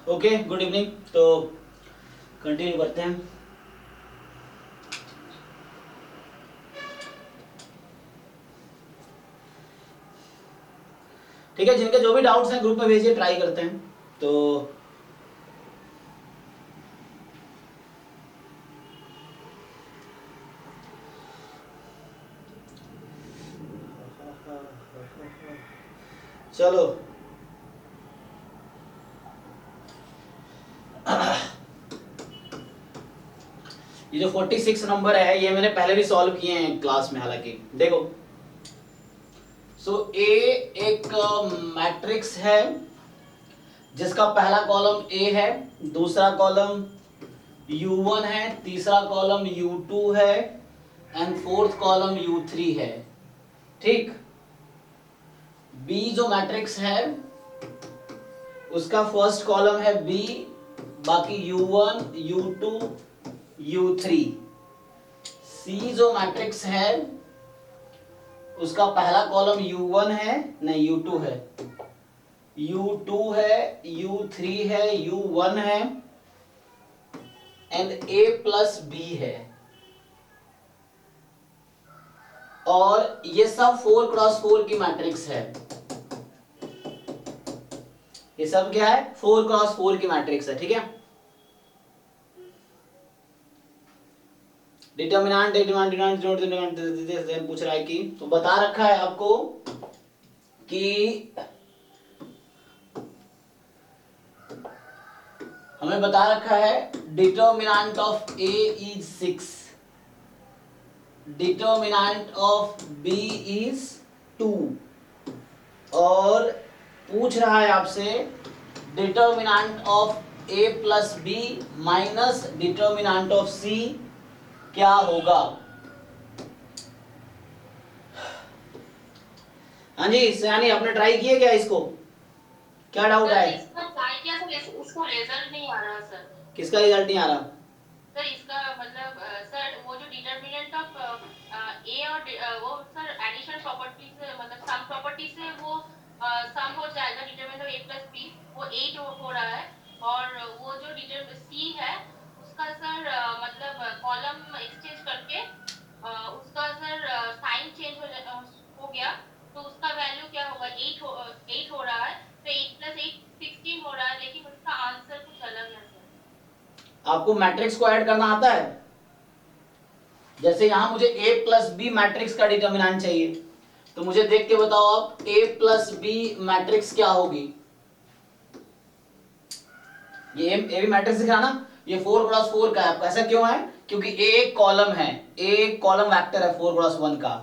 Okay, good evening. तो continue करते हैं। ठीक है, जिनके जो भी डाउट्स हैं ग्रुप में भेजिए, ट्राई करते हैं। तो चलो ये जो 46 नंबर है ये मैंने पहले भी सॉल्व किए हैं क्लास में। हालांकि देखो, सो ए एक मैट्रिक्स है जिसका पहला कॉलम ए है, दूसरा कॉलम U1 है, तीसरा कॉलम U2 है एंड फोर्थ कॉलम U3 है। ठीक, बी जो मैट्रिक्स है उसका फर्स्ट कॉलम है B, बाकी U1, U2, U3। सी जो मैट्रिक्स है उसका पहला कॉलम U1 है, नहीं U2 है, U2 है, U3 है, U1 है एंड A प्लस B है। और ये सब 4x4 की मैट्रिक्स है। ये सब क्या है? 4x4 की मैट्रिक्स है। ठीक है, डिटर्मिनेंट पूछ रहा है कि, तो बता रखा है आपको कि हमें बता रखा है determinant of A is 6, determinant of B is 2 और पूछ रहा है आपसे determinant of A plus B minus determinant of C क्या होगा। हाँ जी सयानी, आपने ट्राई किया क्या इसको? क्या डाउट है? इसका ट्राई किया सर, उसको रिजल्ट नहीं आ रहा सर। किसका रिजल्ट नहीं आ रहा? सर इसका मतलब सर वो जो डिटरमिनेंट ऑफ ए और वो सर एडिशन प्रॉपर्टी से मतलब सम प्रॉपर्टी से वो सम हो जाएगा determinant of a plus b, वो 8 हो रहा है। और वो जो डिटरमिनेंट सी है उसका सर मतलब कॉलम एक्सचेंज करके उसका सर साइन चेंज हो गया, तो उसका वैल्यू क्या होगा 8 हो रहा है, तो 8 प्लस 8 16 हो रहा है, लेकिन उसका आंसर कुछ अलग है सर। आपको मैट्रिक्स को ऐड करना आता है? जैसे यहां मुझे A प्लस बी मैट्रिक्स का डिटर्मिनेंट चाहिए, तो मुझे देख के बताओ आप A प्लस बी मैट्रिक्स क्या होगी। ये ए बी मैट्रिक्स दिखा ना, ये 4x4 का है। आपको ऐसा क्यों है? क्योंकि A एक कॉलम है, A एक कॉलम वेक्टर है 4x1 का,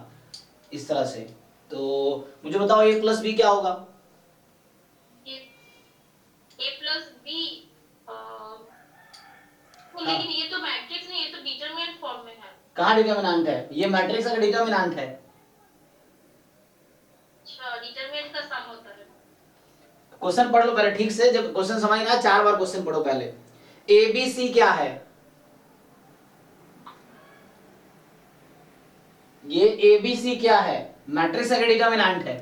इस तरह से। तो मुझे बताओ A प्लस बी क्या होगा। ए प्लस बी, लेकिन ये तो मैट्रिक्स नहीं, ये तो डिटरमिनेंट फॉर्म में है। कहाँ डिटर्मिनेंट है? ये मैट्रिक्स का डिटर्मिनेंट है। अच्छा, डिटरमिनेंट का सम होता है। क्वेश्चन पढ़ लो पहले ठीक से, जब क्वेश्चन समझ ना 4 बार क्वेश्चन पढ़ो पहले। ए बी सी क्या है? ये ए बी सी क्या है? मैट्रिक्स का डिटर्मिनेंट है।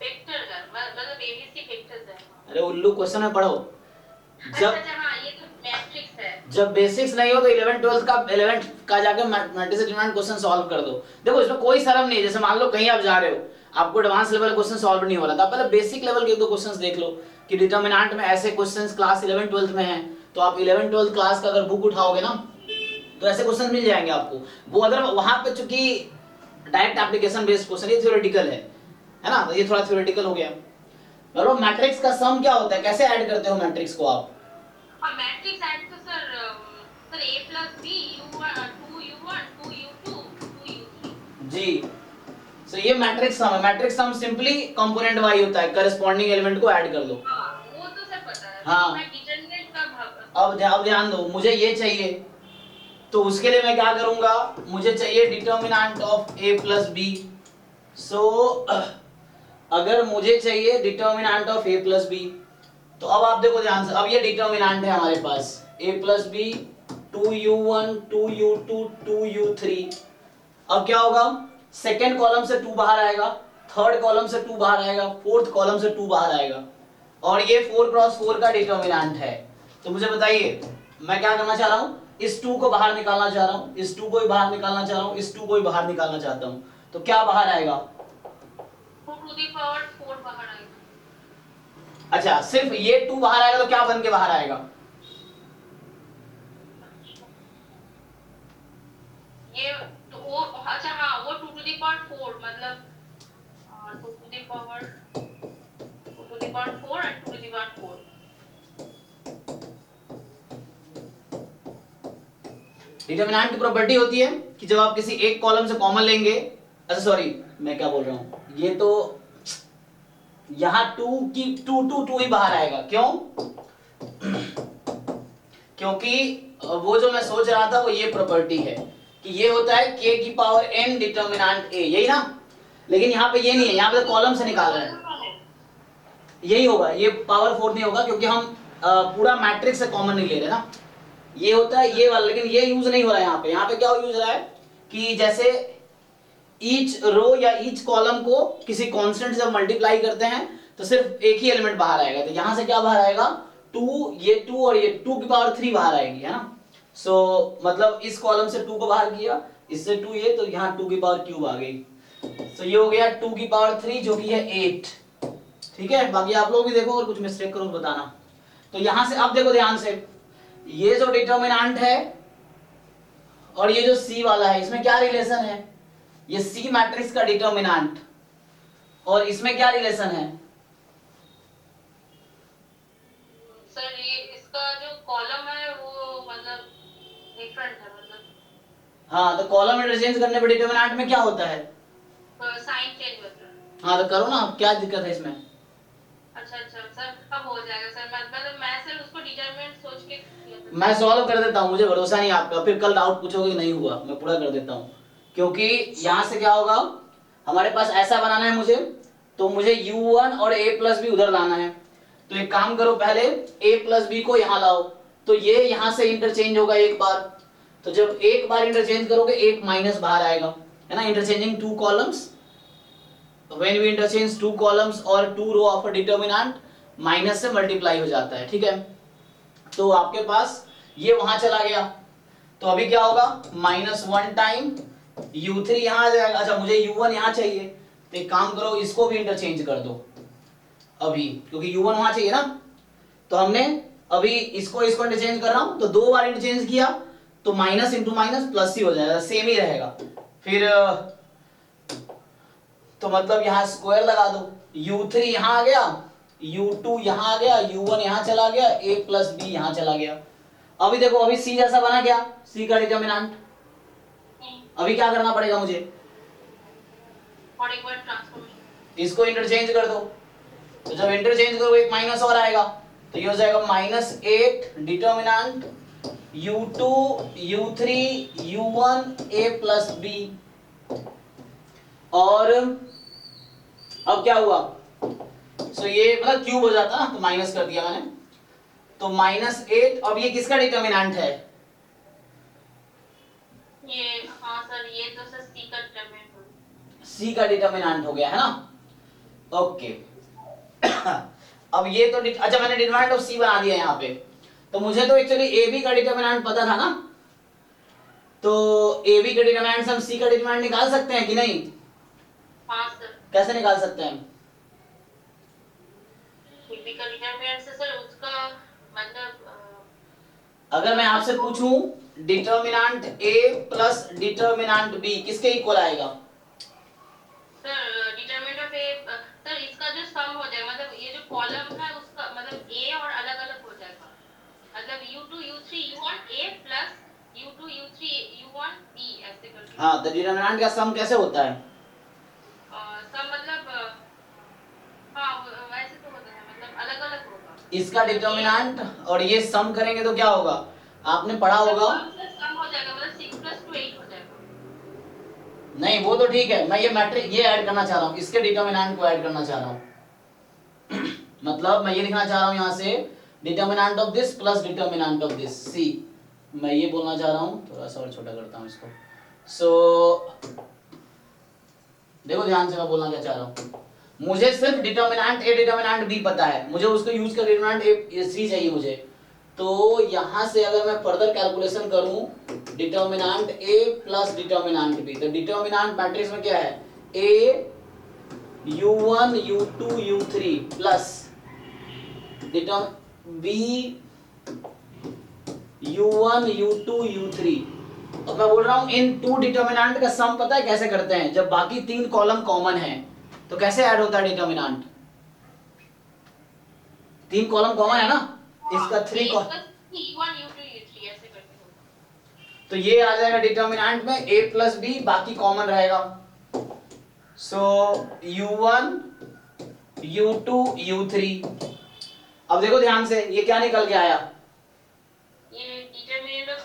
वेक्टर का मतलब एबीसी वेक्टर्स है। अरे उल्लू, क्वेश्चन में पढ़ो। जब हाँ, ये तो मैट्रिक्स है। जब बेसिक्स नहीं हो तो 11th का जाके मैट्रिक्स डिटरमिनेंट क्वेश्चन सॉल्व कर दो। देखो इसमें कोई शर्म नहीं है। जैसे मान लो कहीं आप जा रहे हो, आपको एडवांस लेवल क्वेश्चन सॉल्व नहीं हो रहा था, पहले बेसिक लेवल के दो क्वेश्चंस देख लो कि डिटरमिनेंट में ऐसे क्वेश्चंस क्लास 11th-12th में हैं। तो आप 11th-12th क्लास का अगर बुक उठाओगे ना तो ऐसे क्वेश्चन मिल जाएंगे आपको। वो अदर वहां पे चूंकि डायरेक्ट एप्लीकेशन बेस्ड क्वेश्चन, ये थ्योरेटिकल है ना, तो ये थोड़ा थ्योरेटिकल हो गया। और मैट्रिक्स का सम क्या होता है, कैसे ऐड करते हो मैट्रिक्स को आप? मैट्रिक्स ऐड तो sir a plus B u1 2u1 2u2 2u3 जी। सो ये मैट्रिक्स सम है। Matrix sum simply component wise होता है, करस्पॉन्डिंग एलिमेंट को ऐड कर लो। हाँ, वो तो सर पता है। हाँ, मैं डिटरमिनेंट का भाग अब ध्यान दो, मुझे ये चाहिए तो उसके लिए मैं क्या करूंगा, मुझे चाहिए determinant of a plus B. So अगर मुझे चाहिए determinant of a plus B, तो अब आप देखो ध्यान से, अब ये डिटर्मिनेंट है हमारे पास a plus B 2u1 2u2 2u3। अब क्या होगा, सेकेंड कॉलम से 2 बाहर आएगा, थर्ड कॉलम से 2 बाहर आएगा, फोर्थ कॉलम से 2 बाहर आएगा। और ये 4x4 का डिटर्मिनेंट है। तो मुझे बताइए मैं क्या करना चाह रहा हूं, इस 2 को बाहर निकालना चाह रहा हूं, इस 2 को भी बाहर निकालना चाह रहा हूं, इस 2 को भी बाहर निकालना चाहता हूं। तो क्या बाहर आएगा? 2 to the power 4 बाहर आएगा। अच्छा, सिर्फ ये 2 बाहर आएगा तो क्या बन के बाहर आएगा? ये तो वो अच्छा हाँ वो 2 to the power 4 मतलब 2 to the power 4 and 2 to the power 4। Determinant की प्रॉपर्टी होती है कि जब आप किसी एक कॉलम से कॉमन लेंगे, अच्छा सॉरी मैं क्या बोल रहा हूं, ये तो यहां 2 ही बाहर आएगा। क्यों? क्योंकि वो जो मैं सोच रहा था वो ये प्रॉपर्टी है कि ये होता है k की पावर n डिटर्मिनेंट a, यही ना। लेकिन यहाँ पे ये नहीं है, यहाँ पे कॉलम से निकाल रहे हैं, यही होगा, ये पावर 4 नहीं होगा क्योंकि हम पूरा मैट्रिक्स से कॉमन नहीं ले रहे ना। ये होता है ये वाला, लेकिन ये यूज नहीं हो रहा है यहाँ पे। यहाँ पे क्या यूज हो रहा है कि जैसे ईच रो या ईच कॉलम को किसी कांस्टेंट से मल्टीप्लाई करते हैं तो सिर्फ एक ही एलिमेंट बाहर आएगा। तो यहाँ से क्या बाहर आएगा? 2, ये 2 और ये 2 की पावर 3 बाहर आएगी, है ना। सो मतलब इस कॉलम से 2 को बाहर किया, इससे 2 ये, तो यहाँ 2 की पावर क्यूब आ गई। तो ये हो गया 2 की पावर 3 जो कि है 8। ठीक है, बाकी आप लोग भी देखो और कुछ मिस्टेक करो तो बताना। तो यहां से अब देखो ध्यान से, ये जो डिटर्मिनेंट है और ये जो सी वाला है, इसमें क्या रिलेशन है? ये सी मैट्रिक्स का डिटर्मिनेंट और इसमें क्या रिलेशन है? सर ये इसका जो कॉलम है वो मतलब डिफरेंट है मतलब। हाँ, तो कॉलम इंटरचेंज करने पर डिटर्मिनेंट में क्या होता है? साइन चेंज होता है। हाँ तो करो ना, क्या दिक्कत है इसमें? अच्छा सर अब हो जाएगा सर। मतलब मैं सिर्फ उसको डिटरमिनेंट सोच के किया था। मैं सॉल्व कर देता हूँ, मुझे भरोसा नहीं आपका, फिर कल डाउट पूछोगे नहीं हुआ, मैं पूरा कर देता हूँ। क्योंकि यहाँ से क्या होगा, हमारे पास ऐसा बनाना है मुझे, तो मुझे u1 और a प्लस बी उधर लाना है। तो एक काम करो, पहले a प्लस बी को यहाँ लाओ, तो ये यहाँ से इंटरचेंज होगा एक बार। तो जब एक बार इंटरचेंज करोगे एक माइनस बाहर आएगा, है ना। Interchanging 2 columns, when we interchange 2 columns और 2 row of a determinant, minus से मल्टीप्लाई हो जाता है। ठीक है, तो आपके पास ये वहां चला गया, तो अभी क्या होगा, -1 टाइम u3 यहां आ जाएगा। अच्छा, मुझे u1 यहां चाहिए, तो एक काम करो, इसको भी इंटरचेंज कर दो अभी, क्योंकि u1 वहां चाहिए ना। तो हमने अभी इसको इंटरचेंज कर रहा हूं, तो 2 बार इंटरचेंज किया तो माइनस इंटू माइनस प्लस ही हो जाएगा, सेम ही रहेगा। फिर तो मतलब यहाँ स्क्वायर लगा दो, u3 यहाँ आ गया, u2 यहाँ आ गया, u1 यहाँ चला गया, a प्लस बी यहाँ चला गया। अभी देखो, अभी c जैसा बना क्या, c का डिटर्मिनेंट। अभी क्या करना पड़ेगा मुझे, और एक बार ट्रांसफॉर्मेशन, इसको इंटरचेंज कर दो। तो जब इंटरचेंज करो एक माइनस और आएगा, तो ये हो जाएगा -8 determinant u2 u3 u1 a plus B. और अब क्या हुआ, सो ये मतलब क्यूब हो जाता ना, तो माइनस कर दिया मैंने, तो -8। अब ये किसका डिटर्मिनेंट है? ये हाँ सर, ये तो सर सी का डिटरमिनेंट हो गया, सी का डिटर्मिनेंट हो गया, है ना। ओके अब ये तो अच्छा, मैंने डिटर्मिनेंट ऑफ सी बना दिया यहाँ पे। तो मुझे तो एक्चुअली ए बी का डिटर्मिनेंट पता था ना, तो ए बी का डिटर्मिनेंट से हम सी का डिटर्मिनेंट निकाल सकते हैं कि नहीं? हाँ सर। कैसे निकाल सकते हैं? बी का डिटरमिनेंट से सर उसका मतलब अगर मैं आपसे पूछूं determinant a plus determinant b किसके इक्वल आएगा? Sir determinant of A, sir इसका जो सम हो जाएगा, मतलब ये जो कॉलम है उसका मतलब a और अलग अलग हो जाएगा, मतलब u2 u3 u1 a plus u2 u3 u1 b ऐसे करके। हाँ, तो डिटर्मिनेंट का सम कैसे होता है? सम मतलब हाँ वैसे तो होता है, मतलब अलग अलग होगा। इसका डिटर्मिनेंट और ये सम करेंगे तो क्या होगा, आपने पढ़ा होगा। सम हो जाएगा मतलब 6 + 2 8 हो जाएगा। नहीं वो तो ठीक है, मैं ये मैट्रिक ये ऐड करना चाह रहा हूँ, इसके डिटर्मिनेंट को ऐड करना चाह रहा हूँ मतलब मैं ये लिखना चाह रहा हूँ यहाँ से determinant of this plus determinant of this C, मैं ये बोलना चाह रहा हूँ। थोड़ा सा और छोटा करता हूँ इसको। सो देखो ध्यान से मैं बोलना क्या चाह रहा हूँ। मुझे सिर्फ डिटर्मिनेंट ए डिटर्मिनेंट बी पता है, मुझे उसको यूज कर डिटर्मिनेंट ए सी चाहिए मुझे। तो यहां से अगर मैं फर्दर कैलकुलेशन करूं डिटर्मिनेंट ए प्लस डिटर्मिनेंट बी, तो डिटर्मिनेंट मैट्रिक्स में क्या है, ए u1 u2 u3 plus B u1 u2 u3। अब मैं बोल रहा हूं इन टू डिटर्मिनेंट का सम पता है कैसे करते हैं, जब बाकी तीन कॉलम कॉमन है तो कैसे ऐड होता है डिटर्मिनेंट, तीन कॉलम कॉमन है ना, इसका थ्री तो ये आ जाएगा डिटर्मिनेंट में a प्लस बी, बाकी कॉमन रहेगा। सो u1 u2 u3। अब देखो ध्यान से ये क्या निकल के आया, ये डिटरमिनेंट ऑफ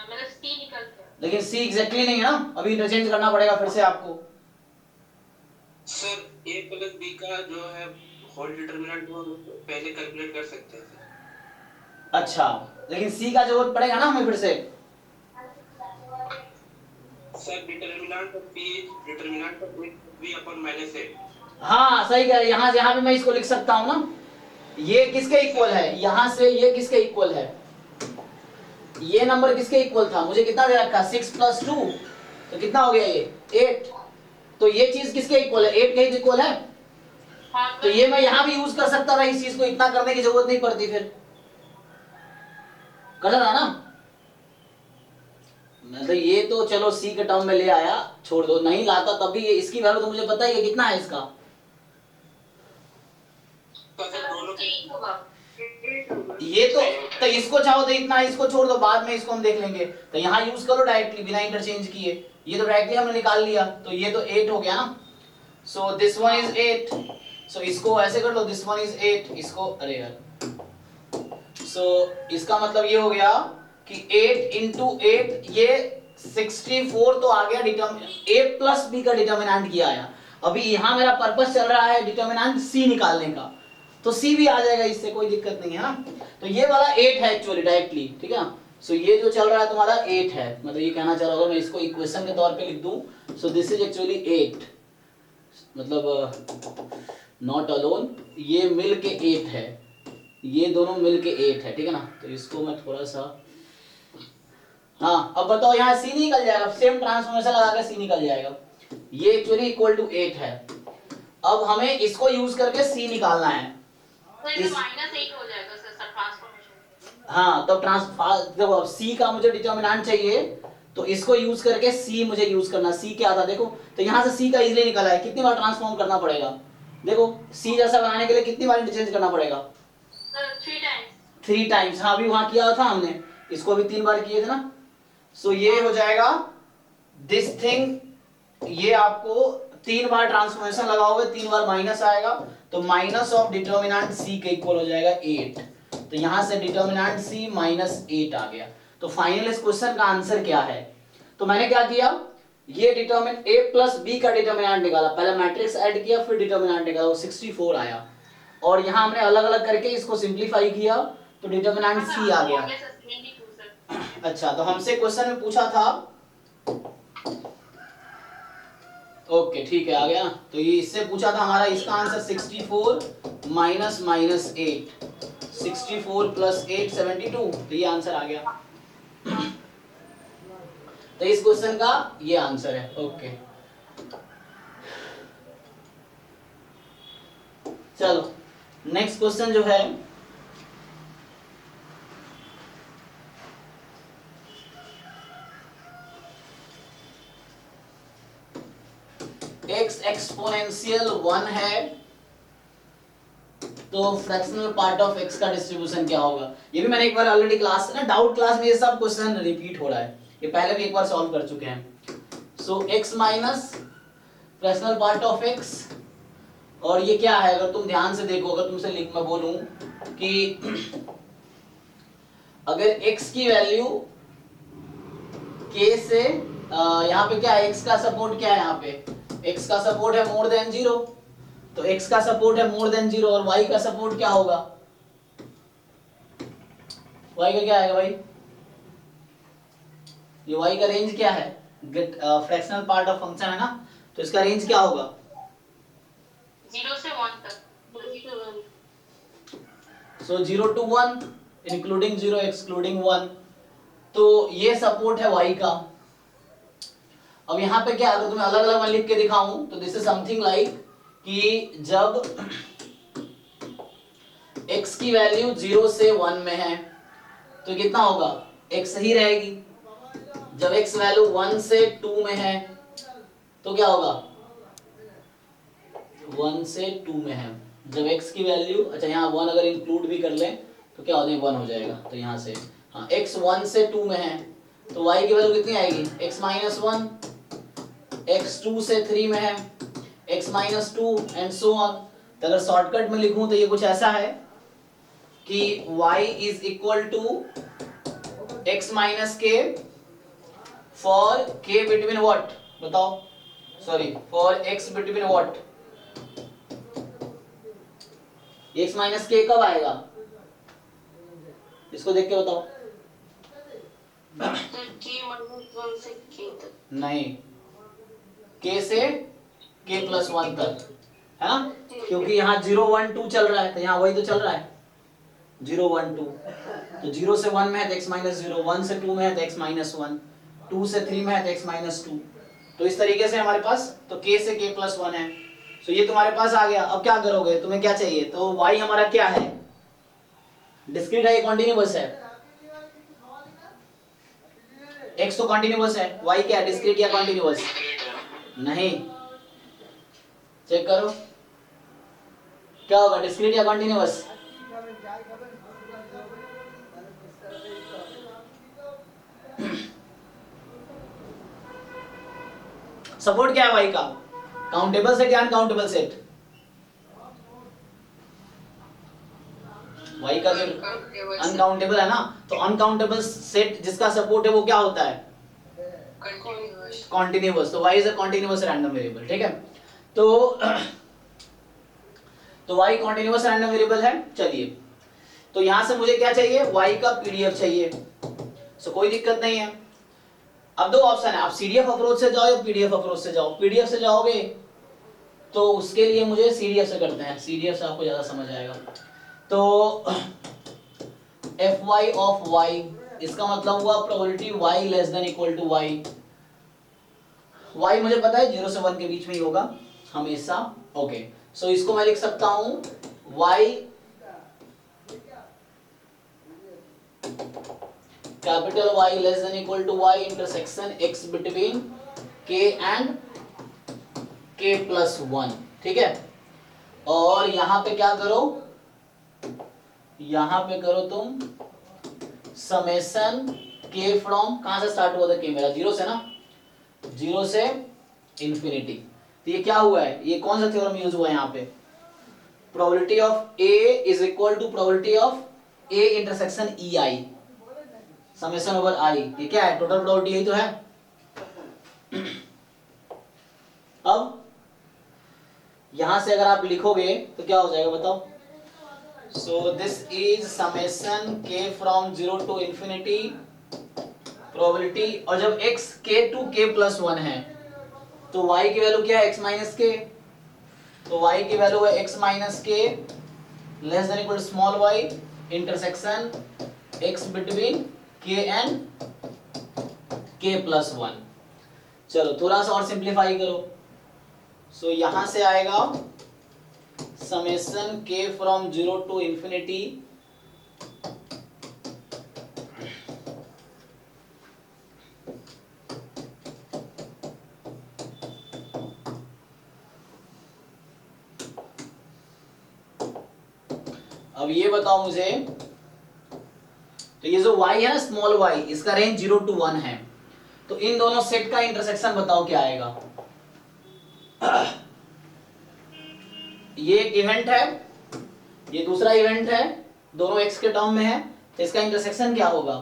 मतलब सी निकल गया, लेकिन सी एग्जैक्टली नहीं है ना, अभी इंटरचेंज करना पड़ेगा फिर से आपको। सर a प्लस b का जो है होल डिटरमिनेंट वो पहले कैलकुलेट कर सकते हैं सर। अच्छा, लेकिन सी का जरूरत पड़ेगा ना हमें फिर से। Sir determinant of p determinant of b upon minus a। हाँ सही कह रहे हैं, यहाँ पे मैं इसको लिख सकता हूँ ना, ये किसके इक्वल है, यहाँ से ये किसके इक्वल है, ये नंबर किसके इक्वल था, मुझे कितना दे रखा, 6 + 2 तो कितना हो गया ये 8, तो ये चीज किसके इक्वल है, 8 के इक्वल है। तो ये मैं यहाँ भी यूज कर सकता था, इस चीज को इतना करने की जरूरत नहीं पड़ती, फिर कर सकता ना। मतलब ये तो चलो सी के टर्म में ले आया, छोड़ दो, नहीं लाता तब भी ये इसकी वैल्यू तो मुझे पता ही है कितना है इसका। ये तो इसको चाहो तो इतना, इसको छोड़ दो, बाद में इसको हम देख लेंगे, तो यहाँ यूज करो डायरेक्टली बिना इंटरचेंज किए, ये तो डायरेक्टली हमने निकाल लिया, तो ये तो 8 हो गया ना। सो दिस वन इज 8, सो इसको ऐसे कर लो, दिस वन इज 8, इसको अरे यार, सो इसका मतलब ये हो गया कि 8 × 8 ये 64 तो आ गया डिटर्मिनेंट a प्लस b का डिटर्मिनेंट किया आया। अभी यहाँ मेरा पर्पस चल रहा है डिटर्मिनेंट c निकालने का, तो c भी आ जाएगा, इससे कोई दिक्कत नहीं है ना। तो ये वाला 8 है एक्चुअली डायरेक्टली, ठीक है। सो ये जो चल रहा है तुम्हारा 8 है, मतलब ये कहना चाह रहा होगा, मैं इसको इक्वेशन के तौर पे लिख दूं, सो दिस इज एक्चुअली 8, मतलब नॉट अलोन, ये मिल के 8 है, ये दोनों मिल के 8 है, ठीक है ना। तो इसको मैं थोड़ा सा, हाँ अब बताओ यहाँ c निकल जाएगा, सेम ट्रांसफॉर्मेशन लगा के c निकल जाएगा, ये एक्चुअली इक्वल टू 8 है। अब हमें इसको यूज करके c निकालना है, तो ये -8 हो जाएगा सर ट्रांसफॉर्मेशन। हाँ तो देखो अब c का मुझे डिटर्मिनेंट चाहिए, तो इसको यूज करके c मुझे यूज करना, c क्या था देखो, तो यहाँ से c का इजीली निकला है, कितनी बार ट्रांसफॉर्म करना पड़ेगा, देखो c जैसा बनाने के लिए कितनी बार इंटरचेंज करना पड़ेगा, सर 3 टाइम्स। 3 टाइम्स, हाँ अभी वहां किया था हमने, इसको भी 3 बार किए थे ना। सो ये हो जाएगा दिस थिंग, ये आपको 3 बार ट्रांसफॉर्मेशन लगाओगे 3 बार माइनस आएगा, तो माइनस ऑफ डिटर्मिनेंट c के इक्वल हो जाएगा 8, तो यहां से डिटर्मिनेंट c -8 आ गया। तो फाइनल इस क्वेश्चन का आंसर क्या है, तो मैंने क्या किया, ये डिटर्मिनेंट a प्लस b का डिटर्मिनेंट निकाला, पहले मैट्रिक्स ऐड किया फिर डिटर्मिनेंट निकाला, वो 64 आया, और यहां हमने अलग अलग करके इसको सिंप्लीफाई किया तो डिटर्मिनेंट c आ गया। अच्छा, तो हमसे क्वेश्चन में पूछा था, ओके ठीक है आ गया, तो ये इससे पूछा था हमारा, इसका आंसर 64 -8, 64 + 8 72, तो ये आंसर आ गया। तो इस क्वेश्चन का ये आंसर है, ओके। चलो नेक्स्ट क्वेश्चन जो है, x एक्सपोनेंशियल 1 है, तो फ्रैक्शनल पार्ट ऑफ x का डिस्ट्रीब्यूशन क्या होगा। ये भी मैंने एक बार ऑलरेडी क्लास ना, डाउट क्लास में ये सब क्वेश्चन रिपीट हो रहा है, ये पहले भी एक बार सॉल्व कर चुके हैं। सो x minus fractional part of x, और ये क्या है, अगर तुम ध्यान से देखो, अगर तुमसे लिख मैं बोलूं कि अगर x की वैल्यू k से यहाँ पे क्या है, x का सपोर्ट क्या है, यहाँ पे x का सपोर्ट है मोर देन 0, तो x का सपोर्ट है मोर देन 0, और y का सपोर्ट क्या होगा, y का क्या आएगा भाई, ये y का रेंज क्या है, फ्रैक्शनल पार्ट ऑफ फंक्शन है ना, तो इसका रेंज क्या होगा, 0 सो 0 to 1 इंक्लूडिंग 0 एक्सक्लूडिंग 1, तो ये सपोर्ट है y का। अब यहाँ पे क्या, अगर तुम्हें अलग अलग मैं लिख के दिखाऊं तो दिस इज समथिंग लाइक कि जब x की वैल्यू 0 से 1 में है तो कितना होगा, x ही रहेगी। जब x वैल्यू 1 से 2 में है तो क्या होगा, 1 से 2 में है। जब x की वैल्यू, अच्छा यहाँ 1 अगर इंक्लूड भी कर लें तो क्या होने, 1 हो जाएगा। तो यहाँ से हाँ, x 1 से 2 में है तो y की वैल्यू कितनी आएगी, x माइनस 1। x 2 से 3 में है, x minus 2 and so on. तो अगर शॉर्टकट में लिखूं तो ये कुछ ऐसा है कि y is equal to x minus k for k between what, बताओ, sorry for x between what, x minus k कब आएगा, इसको देख के बताओ। सर k माइनस 1 से k तक नहीं, k से k प्लस 1 तक है ना, क्योंकि यहाँ 0 1 2 चल रहा है तो यहाँ वही तो चल रहा है 0 1 2। तो 0 से 1 में है तो x माइनस 0, 1 से 2 में है तो x माइनस 1, 2 से 3 में है तो x माइनस 2। तो इस तरीके से हमारे पास तो k से k प्लस 1 है। तो ये तुम्हारे पास आ गया। अब क्या करोगे, तुम्हें क्या चाहिए, तो y हमारा क्या है, डिस्क्रीट है, कॉन्टिन्यूअस है, x तो कॉन्टिन्यूअस है, y क्या है, डिस्क्रीट या कॉन्टिन्यूअस, नहीं, चेक करो क्या होगा, डिस्क्रीट या कॉन्टिन्यूअस, सपोर्ट क्या है y का, काउंटेबल सेट या अनकाउंटेबल सेट, y का जो अनकाउंटेबल है ना, तो अनकाउंटेबल सेट जिसका सपोर्ट है वो क्या होता है, कॉन्टिन्यूअस। तो y is a continuous random variable, ठीक है। तो y कॉन्टिन्यूअस रैंडम वेरिएबल है। चलिए, तो यहां से मुझे क्या चाहिए, y का पीडीएफ चाहिए। सो कोई दिक्कत नहीं है। अब दो ऑप्शन है, आप सीडीएफ अप्रोच से जाओ या पीडीएफ अप्रोच से जाओ। पीडीएफ से जाओगे तो उसके लिए मुझे सीडीएफ से करते हैं, सीडीएफ से आपको ज्यादा समझ आएगा। तो fy ऑफ y, इसका मतलब हुआ probability y less than equal to y। y मुझे पता है 0 से 1 के बीच में ही होगा हमेशा, ओके। सो इसको मैं लिख सकता हूं y capital Y less than equal to y intersection x between k and k plus 1, ठीक है। और यहां पे क्या करो, यहां पे करो तुम समेशन k फ्रॉम, कहां से स्टार्ट हुआ था k मेरा, 0 से ना, 0 से इंफिनिटी। तो ये क्या हुआ है, ये कौन सा थ्योरम यूज हुआ है यहाँ पे, probability of a is equal to probability of a intersection ei summation over i। ये क्या है, टोटल प्रोबेबिलिटी यही तो है। अब यहां से अगर आप लिखोगे तो क्या हो जाएगा बताओ। So this is summation k from 0 to infinity probability, और जब x k to k plus 1 है तो y की वैल्यू क्या है, x माइनस k। तो y की वैल्यू है x minus k less than equal small y intersection x between k and k plus 1। चलो थोड़ा सा और सिंप्लीफाई करो। सो यहां से आएगा summation k from 0 to infinity अब ये बताओ मुझे, तो ये जो y है ना स्मॉल y, इसका रेंज 0 टू 1 है, तो इन दोनों सेट का इंटरसेक्शन बताओ क्या आएगा। ये एक इवेंट है, ये दूसरा इवेंट है, दोनों x के टर्म में है, तो इसका इंटरसेक्शन क्या होगा,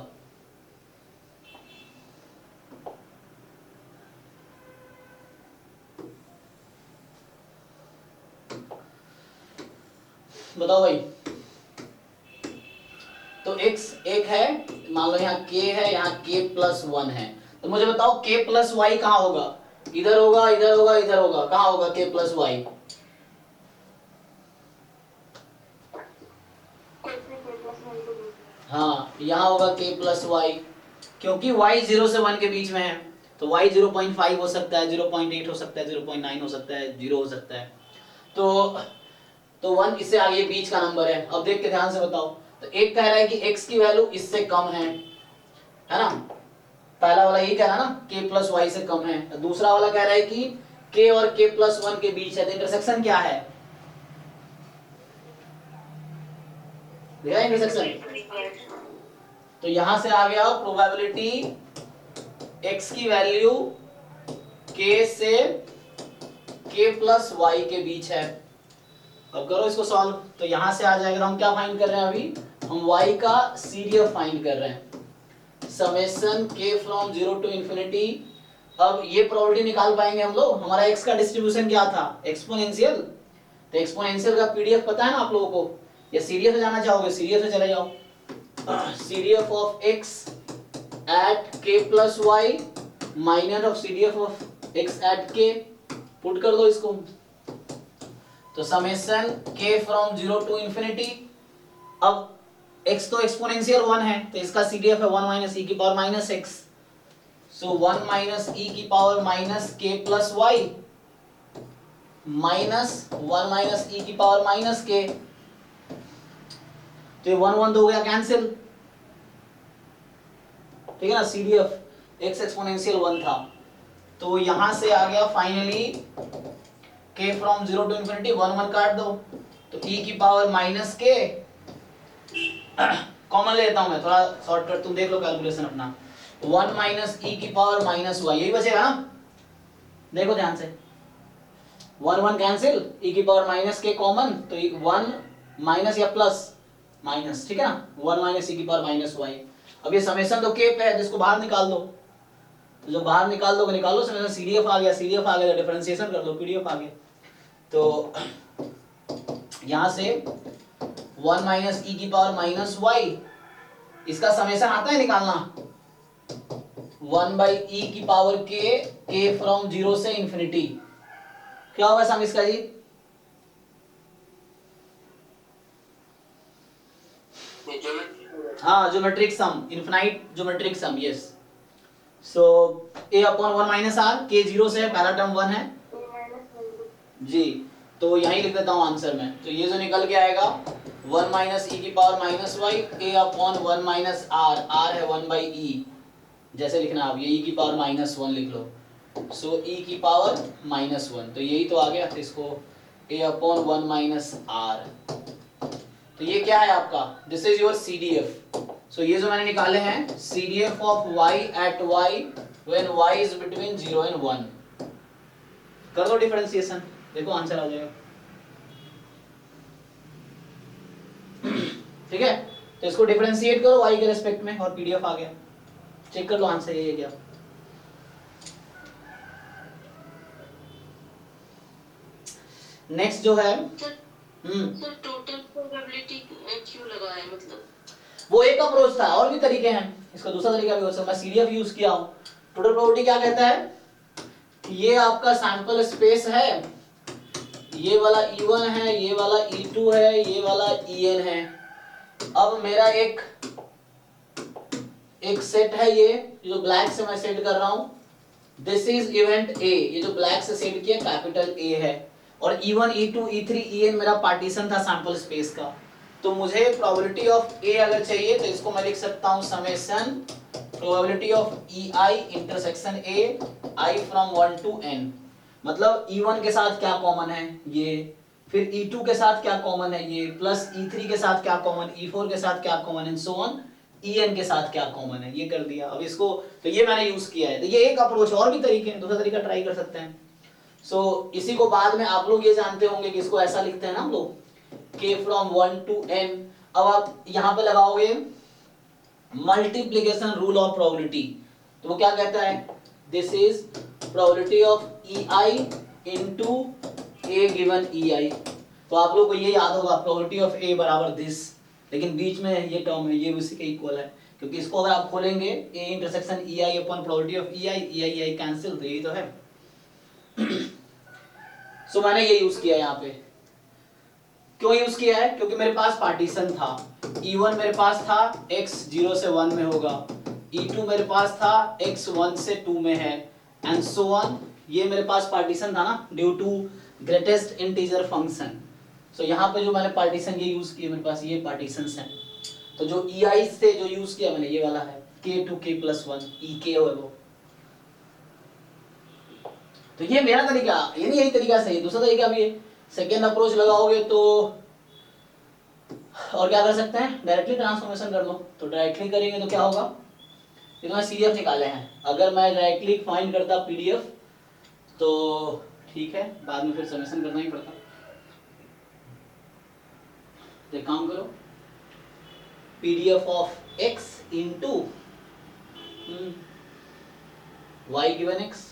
बताओ भाई। तो x एक है, मान लो यहाँ k है, यहाँ k प्लस 1 है, तो मुझे बताओ k प्लस y कहाँ होगा, इधर होगा, इधर होगा, इधर होगा, कहाँ होगा k प्लस y, हाँ यहाँ होगा k प्लस वाई, क्योंकि y 0 से 1 के बीच में है तो y 0.5 हो सकता है, 0.8 हो सकता है, 0.9 हो सकता है, 0 हो सकता है। तो 1 इससे आगे बीच का नंबर है। अब देख के ध्यान से बताओ, तो एक कह रहा है कि x की वैल्यू इससे कम है ना, पहला वाला यही कह रहा है ना k प्लस वाई से कम है, तो दूसरा वाला कह रहा है कि k और k प्लस 1 के बीच है। तो इंटरसेक्शन क्या है, देखा इंटरसेक्शन। तो यहां से आ गया प्रोबेबिलिटी x की वैल्यू k से k प्लस वाई के बीच है। अब करो इसको सॉल्व, तो यहां से आ जाएगा। हम क्या फाइंड कर रहे हैं अभी, हम y का सीडीएफ फाइंड कर रहे हैं, summation k from 0 to infinity. अब ये प्रोबेबिलिटी निकाल पाएंगे हम लोग, हमारा x का डिस्ट्रीब्यूशन क्या था, एक्सपोनेंशियल। तो एक्सपोनेंशियल का पीडीएफ पता है ना आप लोगों को, या सीडीएफ से जाना चाहोगे, सीडीएफ से चले जाओ। CDF of x at k plus Y minus of CDF of x at k, put कर दो इसको। तो summation k from 0 to infinity, अब x तो एक्सपोनेंशियल 1 है तो इसका सीडीएफ है 1 माइनस e की power minus x, so 1 minus e की power minus k plus Y minus 1 minus e की पावर माइनस k। तो ये 1 1 तो हो गया कैंसिल, ठीक है ना। सीडीएफ x एक्सपोनेंशियल 1 था, तो यहां से आ गया finally k from 0 to infinity, 1 1 काट दो तो e की पावर माइनस k, कॉमन ले लेता हूं मैं थोड़ा शॉर्टकट, तुम देख लो कैलकुलेशन अपना। 1 माइनस e की पावर माइनस वाई, यही बचेगा ना, देखो ध्यान से। 1 1 कैंसिल, e की पावर माइनस k कॉमन, तो 1 माइनस या प्लस माइनस, ठीक है ना, 1 माइनस e की पावर माइनस वाई। अब ये समेशन तो k पे है, जिसको बाहर निकाल दो, तो जो बाहर निकाल दोगे निकाल लो, समेशन सीडीएफ आ गया, सीडीएफ आ गया तो डिफरेंशिएशन कर लो, पीडीएफ आ गया। तो यहां से 1 माइनस e की पावर माइनस वाई, इसका समेशन आता है निकालना, 1 बाई e की पावर k फ्रॉम 0 से इंफिनिटी। क्या होगा सम इसका जी, हाँ geometric sum, infinite geometric sum, yes. So a upon 1 minus R, k 0 से है, पहला टर्म 1 है जी, तो यहीं लिख देता हूं आंसर में। तो ये जो निकल के आएगा 1 माइनस e की power minus Y, a upon 1 minus R, r है 1 बाई e, जैसे लिखना आप, ये e की पावर माइनस 1 लिख लो, सो e की पावर माइनस 1, तो यही तो आ गया। तो इसको a अपॉन 1 माइनस आर, तो ये क्या है आपका, this is your CDF। So ये जो मैंने निकाले हैं CDF of y at y when y is between 0 and 1, कर दो डिफरेंशिएशन, देखो आंसर आ जाएगा, ठीक है। तो इसको डिफरेंशिएट करो y के रेस्पेक्ट में और पीडीएफ आ गया, चेक कर लो आंसर ये है क्या। नेक्स्ट जो है सर टोटल प्रोबेबिलिटी क्यों लगा है, मतलब वो एक अप्रोच था, और भी तरीके हैं, इसका दूसरा तरीका भी हो सकता है, मैं सीडीएफ यूज किया हूं। टोटल प्रोबेबिलिटी क्या कहता है, ये आपका सैंपल स्पेस है, ये वाला E1 है, ये वाला E2 है, ये वाला En है। अब मेरा एक सेट है, ये जो ब्लैक से मैं सेट कर रहा हूं, दिस इज इवेंट A, ये जो ब्लैक से सेट किया कैपिटल A है, और E1 E2 E3 En मेरा पार्टीशन था सैंपल स्पेस का। तो मुझे प्रोबेबिलिटी ऑफ A अगर चाहिए तो इसको मैं लिख सकता हूं summation probability of EI intersection A I from 1 to n, मतलब E1 के साथ क्या कॉमन है ये, फिर E2 के साथ क्या कॉमन है ये, प्लस E3 के साथ क्या कॉमन, E4 के साथ क्या common and so on, En के साथ क्या कॉमन है, ये कर दिया। अब इसको तो ये मैंने यूज किया है, तो ये एक अप्रोच, और भी तरीके हैं, दूसरा तरीका ट्राई कर सकते हैं। सो इसी को बाद में आप लोग ये जानते होंगे कि इसको ऐसा लिखते हैं ना हम लोग, k फ्रॉम 1 टू n। अब आप यहाँ पे लगाओगे मल्टीप्लिकेशन रूल ऑफ प्रोबेबिलिटी, तो वो क्या कहता है, this is probability of EI into A given EI। तो आप लोग को ये याद होगा प्रोबेबिलिटी ऑफ A बराबर दिस, लेकिन बीच में ये टर्म है, ये उसी के इक्वल है, क्योंकि इसको अगर आप खोलेंगे A intersection EI upon probability of EI cancel, तो यही तो है। सो मैंने ये यूज किया यहाँ पे। क्यों यूज किया है? क्योंकि मेरे पास पार्टीशन था, E1 मेरे पास था x 0 से 1 में होगा, E2 मेरे पास था x 1 से 2 में है, एंड सो ऑन। ये मेरे पास पार्टीशन था ना, due to greatest integer function. So यहाँ पे जो मैंने पार्टीशन ये यूज किया, मेरे पास ये पार्टीशंस हैं। तो जो EI से जो यूज किया मैंने ये वाला है k to k+1 EK है वो। तो ये मेरा तरीका, यानी यही तरीका सही है। दूसरा तरीका भी है, सेकेंड अप्रोच लगाओगे तो और क्या कर सकते हैं, डायरेक्टली ट्रांसफॉर्मेशन कर लो। तो डायरेक्टली करेंगे तो क्या होगा, ये तो मैं CDF निकाले हैं, अगर मैं डायरेक्टली फाइंड करता PDF तो ठीक है, बाद में फिर समेशन करना ही पड़ता। तो एक काम करो, PDF of x into y given x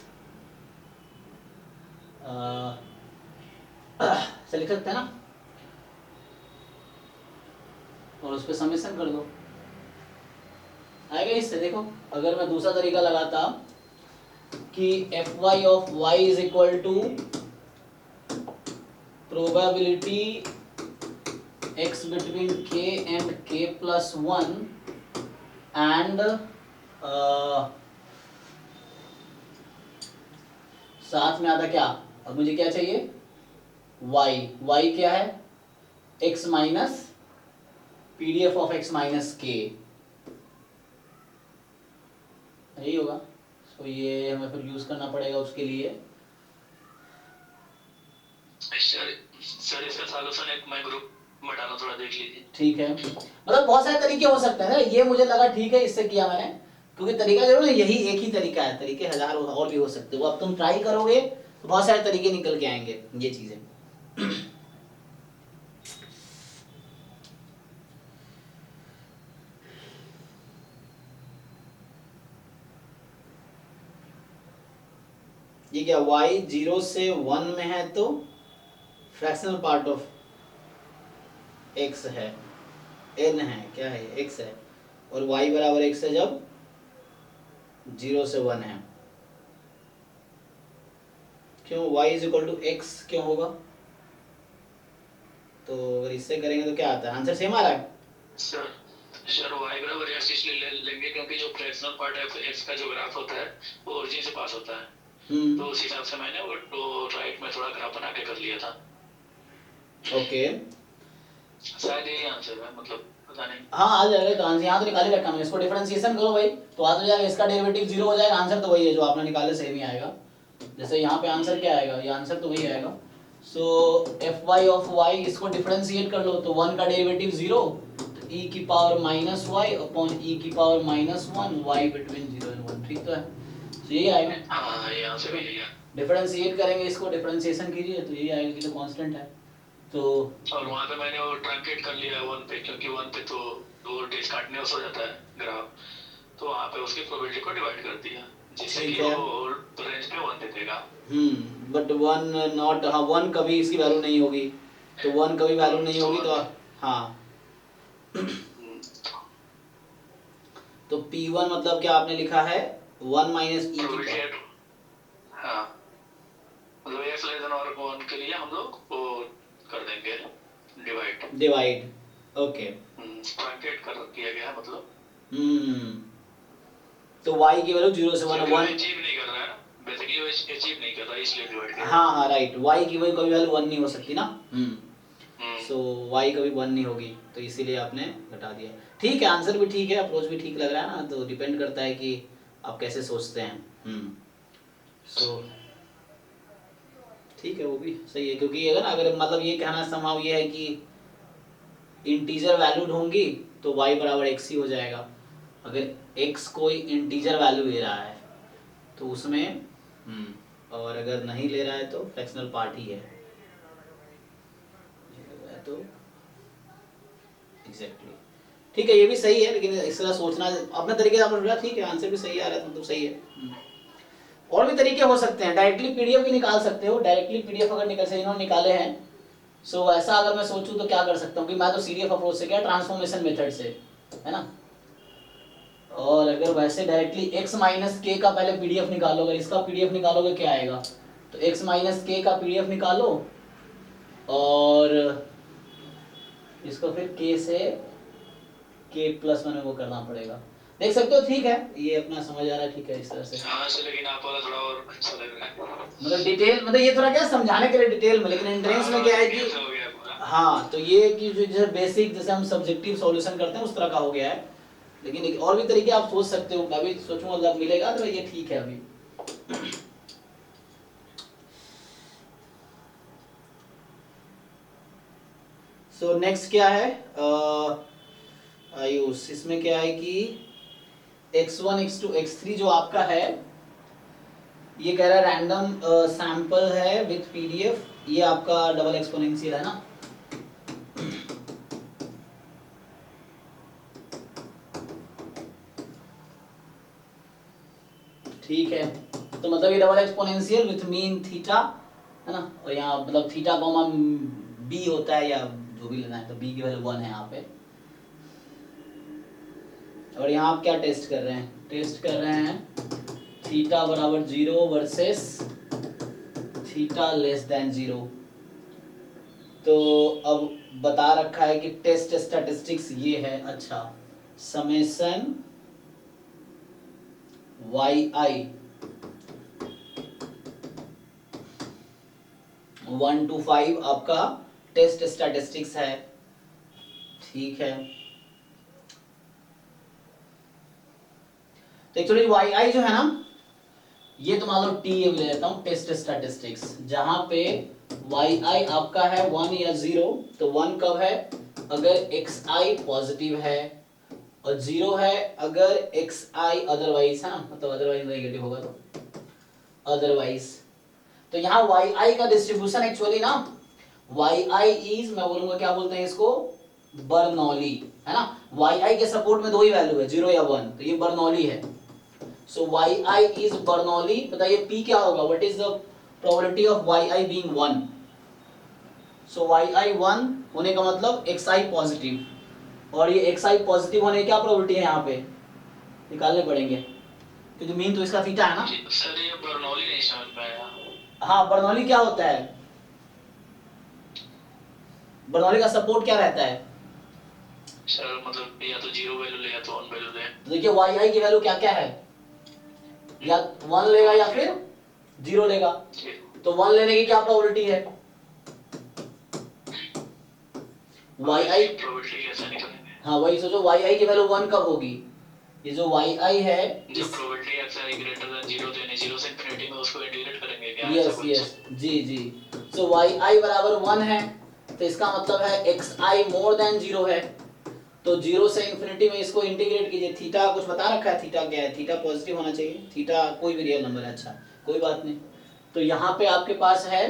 से लिख सकते हैं ना, और उस पर समेशन कर दो, आएगा इससे। देखो अगर मैं दूसरा तरीका लगाता कि fy of y is equal to probability x between k and k+1 and साथ में आता क्या, अब मुझे क्या चाहिए, y क्या है, x minus PDF of x minus k, यही होगा। तो ये हमें फिर यूज करना पड़ेगा उसके लिए। सर इसका सॉल्यूशन एक मैं ग्रुप में डाला, थोड़ा देख लीजिए। ठीक है, मतलब बहुत सारे तरीके हो सकते हैं ना, ये मुझे लगा ठीक है इससे किया मैंने, क्योंकि तरीका जो है ना यही एक ही तरीका है, तरीके हजार और भी हो सकते हैं, वो अब तुम ट्राई करोगे तो बहुत सारे तरीके निकल के आएंगे ये चीजें। ये क्या, y 0 से 1 में है तो फ्रैक्शनल पार्ट ऑफ x है, n है, क्या है x है, और y बराबर x है जब 0 से 1 है। क्यों y is equal to x क्यों होगा, तो अगर इससे करेंगे तो क्या आता है, आंसर सेम आ रहा है सर y बराबर x इसलिए ले लेंगे क्योंकि जो फ्रैक्शनल पार्ट है x का जो ग्राफ होता है वो ओरिजिन से पास होता है, तो उस हिसाब से मैंने वो तो राइट में थोड़ा ग्राफ बना के कर लिया था। ओके शायद यही आंसर है, मतलब पता नहीं। हाँ आ जाएगा, तो आंसर यहाँ तो निकाल ही रखा मैंने, इसको डिफरेंशिएशन करो भाई तो आ तो जाएगा, इसका डेरिवेटिव 0 हो जाएगा, आंसर तो वही है जो आपने निकाले, सेम ही आएगा। जैसे यहाँ पे आंसर क्या आएगा, ये आंसर तो वही आएगा। सो fy ऑफ y इसको डिफरेंशिएट कर लो तो 1 का डेरिवेटिव 0, तो e की power minus y upon e की power minus 1 y between 0 and 1, ठीक तो है, तो यही आएगा। हाँ ये आंसर भी यही है। डिफरेंशिएट करेंगे इसको, डिफरेंशिएशन कीजिए तो यही आएगा कि तो कांस्टेंट है। तो और वहाँ पे मैंने वो ट्रंकेट कर लिया 1 पे, क्योंकि 1 पे तो वो डिसकंटिन्यूअस हो जाता है ग्राफ, तो वहाँ पे उसकी प्रोबेबिलिटी को डिवाइड कर दिया जिससे कि वो रेंज पे 1 दे देगा। बट 1 नॉट, हाँ 1 कभी इसकी वैल्यू नहीं होगी, तो 1 कभी वैल्यू नहीं होगी तो हाँ। तो P1 मतलब क्या आपने लिखा है, 1 माइनस e की पावर, हाँ मतलब x लेस देन और 1 के लिए हम लोग वो कर देंगे डिवाइड, ओके ट्रंकेट कर दिया गया है मतलब। तो y की वैल्यू 0 से 1 अचीव नहीं कर रहा है, बेसिकली वो अचीव नहीं कर रहा इसलिए डिवाइड किया। हाँ हाँ राइट, y की वैल्यू कभी वैल्यू 1 नहीं हो सकती ना, सो y कभी 1 नहीं होगी, तो इसीलिए आपने घटा दिया। ठीक है, आंसर भी ठीक है, अप्रोच भी ठीक लग रहा है ना, तो डिपेंड करता है कि आप कैसे सोचते हैं। सो ठीक है, वो भी सही है, क्योंकि अगर मतलब ये कहना संभव ये है कि इंटीजर वैल्यूड होंगी तो y बराबर x ही हो जाएगा। अगर x कोई इंटीजर वैल्यू ले रहा है तो उसमें और अगर नहीं ले रहा है तो फ्रैक्शनल पार्ट ही है, तो एग्जैक्टली ठीक है, ये भी सही है, लेकिन इस तरह सोचना अपने तरीके से आपने सोचा, ठीक है, आंसर भी सही आ रहा है, मतलब सही है। और भी तरीके हो सकते हैं, डायरेक्टली PDF भी निकाल सकते हो, डायरेक्टली PDF अगर निकल से इन्होंने निकाले हैं, सो ऐसा अगर मैं सोचूं तो क्या कर सकता हूँ कि मैं तो CDF अप्रोच से, क्या ट्रांसफॉर्मेशन मेथड से, है ना, और अगर वैसे डायरेक्टली x माइनस k का पहले PDF निकालो, अगर इसका PDF निकालोगे क्या आएगा, तो x माइनस k का PDF निकालो और इसको फिर k से k प्लस 1 में वो करना पड़ेगा। देख सकते हो, ठीक है, ये अपना समझ आ रहा है, ठीक है इस तरह से। हाँ सर, लेकिन आप वाला थोड़ा और अच्छा लग रहा है, मतलब डिटेल, मतलब ये थोड़ा क्या समझाने के लिए डिटेल में, लेकिन एंट्रेंस में क्या है कि हो गया पूरा। हाँ, तो ये कि जो जैसे बेसिक जैसे हम सब्जेक्टिव सॉल्यूशन करते हैं उस तरह का हो गया है, लेकिन एक और भी तरीके आप सोच सकते हो, मैं भी सोचूंगा जब मिलेगा तो ये ठीक है अभी। सो नेक्स्ट क्या है आयुष, इसमें क्या है कि x1 x2 x3 जो आपका है, ये कह रहा है रैंडम सैंपल है विथ पीडीएफ, ये आपका डबल एक्सपोनेंशियल है ना। ठीक है, तो मतलब ये double exponential with mean theta है ना, और यहाँ मतलब थीटा कॉमा बी होता है, या जो भी लेना है, तो बी की वैल्यू 1 है यहाँ पे। और यहाँ आप क्या टेस्ट कर रहे हैं, टेस्ट कर रहे हैं थीटा बराबर 0 वर्सेस थीटा लेस देन 0। तो अब बता रखा है कि टेस्ट स्टैटिस्टिक्स ये है, अच्छा, समेशन वाई आई 1 to 5 आपका टेस्ट स्टैटिस्टिक्स है, ठीक है। तो एक्चुअली वाई आई जो है ना, ये तो मान लो टी ले लेता हूं, टेस्ट स्टैटिस्टिक्स, जहां पे वाई आई आपका है 1 या 0, तो 1 कब है अगर एक्स आई पॉजिटिव है, और 0 है अगर एक्स आई अदरवाइज है ना, मतलब अदरवाइज नेगेटिव होगा तो अदरवाइज। तो यहाँ वाई आई का डिस्ट्रीब्यूशन एक्चुअली ना, वाई आई इज, मैं बोलूंगा क्या बोलते हैं इसको, बर्नौली है ना। वाई आई के सपोर्ट में दो ही वैल्यू है, 0 या 1, तो ये बर्नौली है। So Y I is Bernoulli, बताइए पी क्या होगा, what is the probability of Y I being 1। So Y I 1 होने का मतलब एक्स आई पॉजिटिव, और ये एक्स आई पॉजिटिव होने की क्या प्रोबेबिलिटी है यहाँ पे निकालने पड़ेंगे, क्योंकि मीन तो इसका थीटा है ना। सर ये बर्नौली नहीं समझ पाया। हाँ, बर्नौली क्या होता है, बर्नौली का सपोर्ट क्या रहता है। सर मतलब या तो 0 वैल्यू ले या तो 1 वैल्यू ले। तो देखिए वाई आई की वैल्यू क्या क्या है, या 1 लेगा या फिर 0 लेगा, तो 1 लेने की क्या प्रोबेबिलिटी है, वाई आई प्रोबेबिलिटी कैसे निकालेंगे। हाँ वही सोचो, वाई आई की वैल्यू 1 कब होगी, ये जो वाई आई है जब प्रोबेबिलिटी एक्स आई ग्रेटर देन 0 तो यानी 0 से इंफिनिटी में उसको इंटीग्रेट करेंगे क्या। यस यस जी जी। सो वाई आई बराबर 1 है, तो इसका मतलब है एक्स आई मोर देन 0 है, तो 0 से इंफिनिटी में इसको इंटीग्रेट कीजिए। थीटा कुछ बता रखा है, थीटा क्या है, थीटा पॉजिटिव होना चाहिए, थीटा कोई भी रियल नंबर है, अच्छा कोई बात नहीं। तो यहाँ पे आपके पास है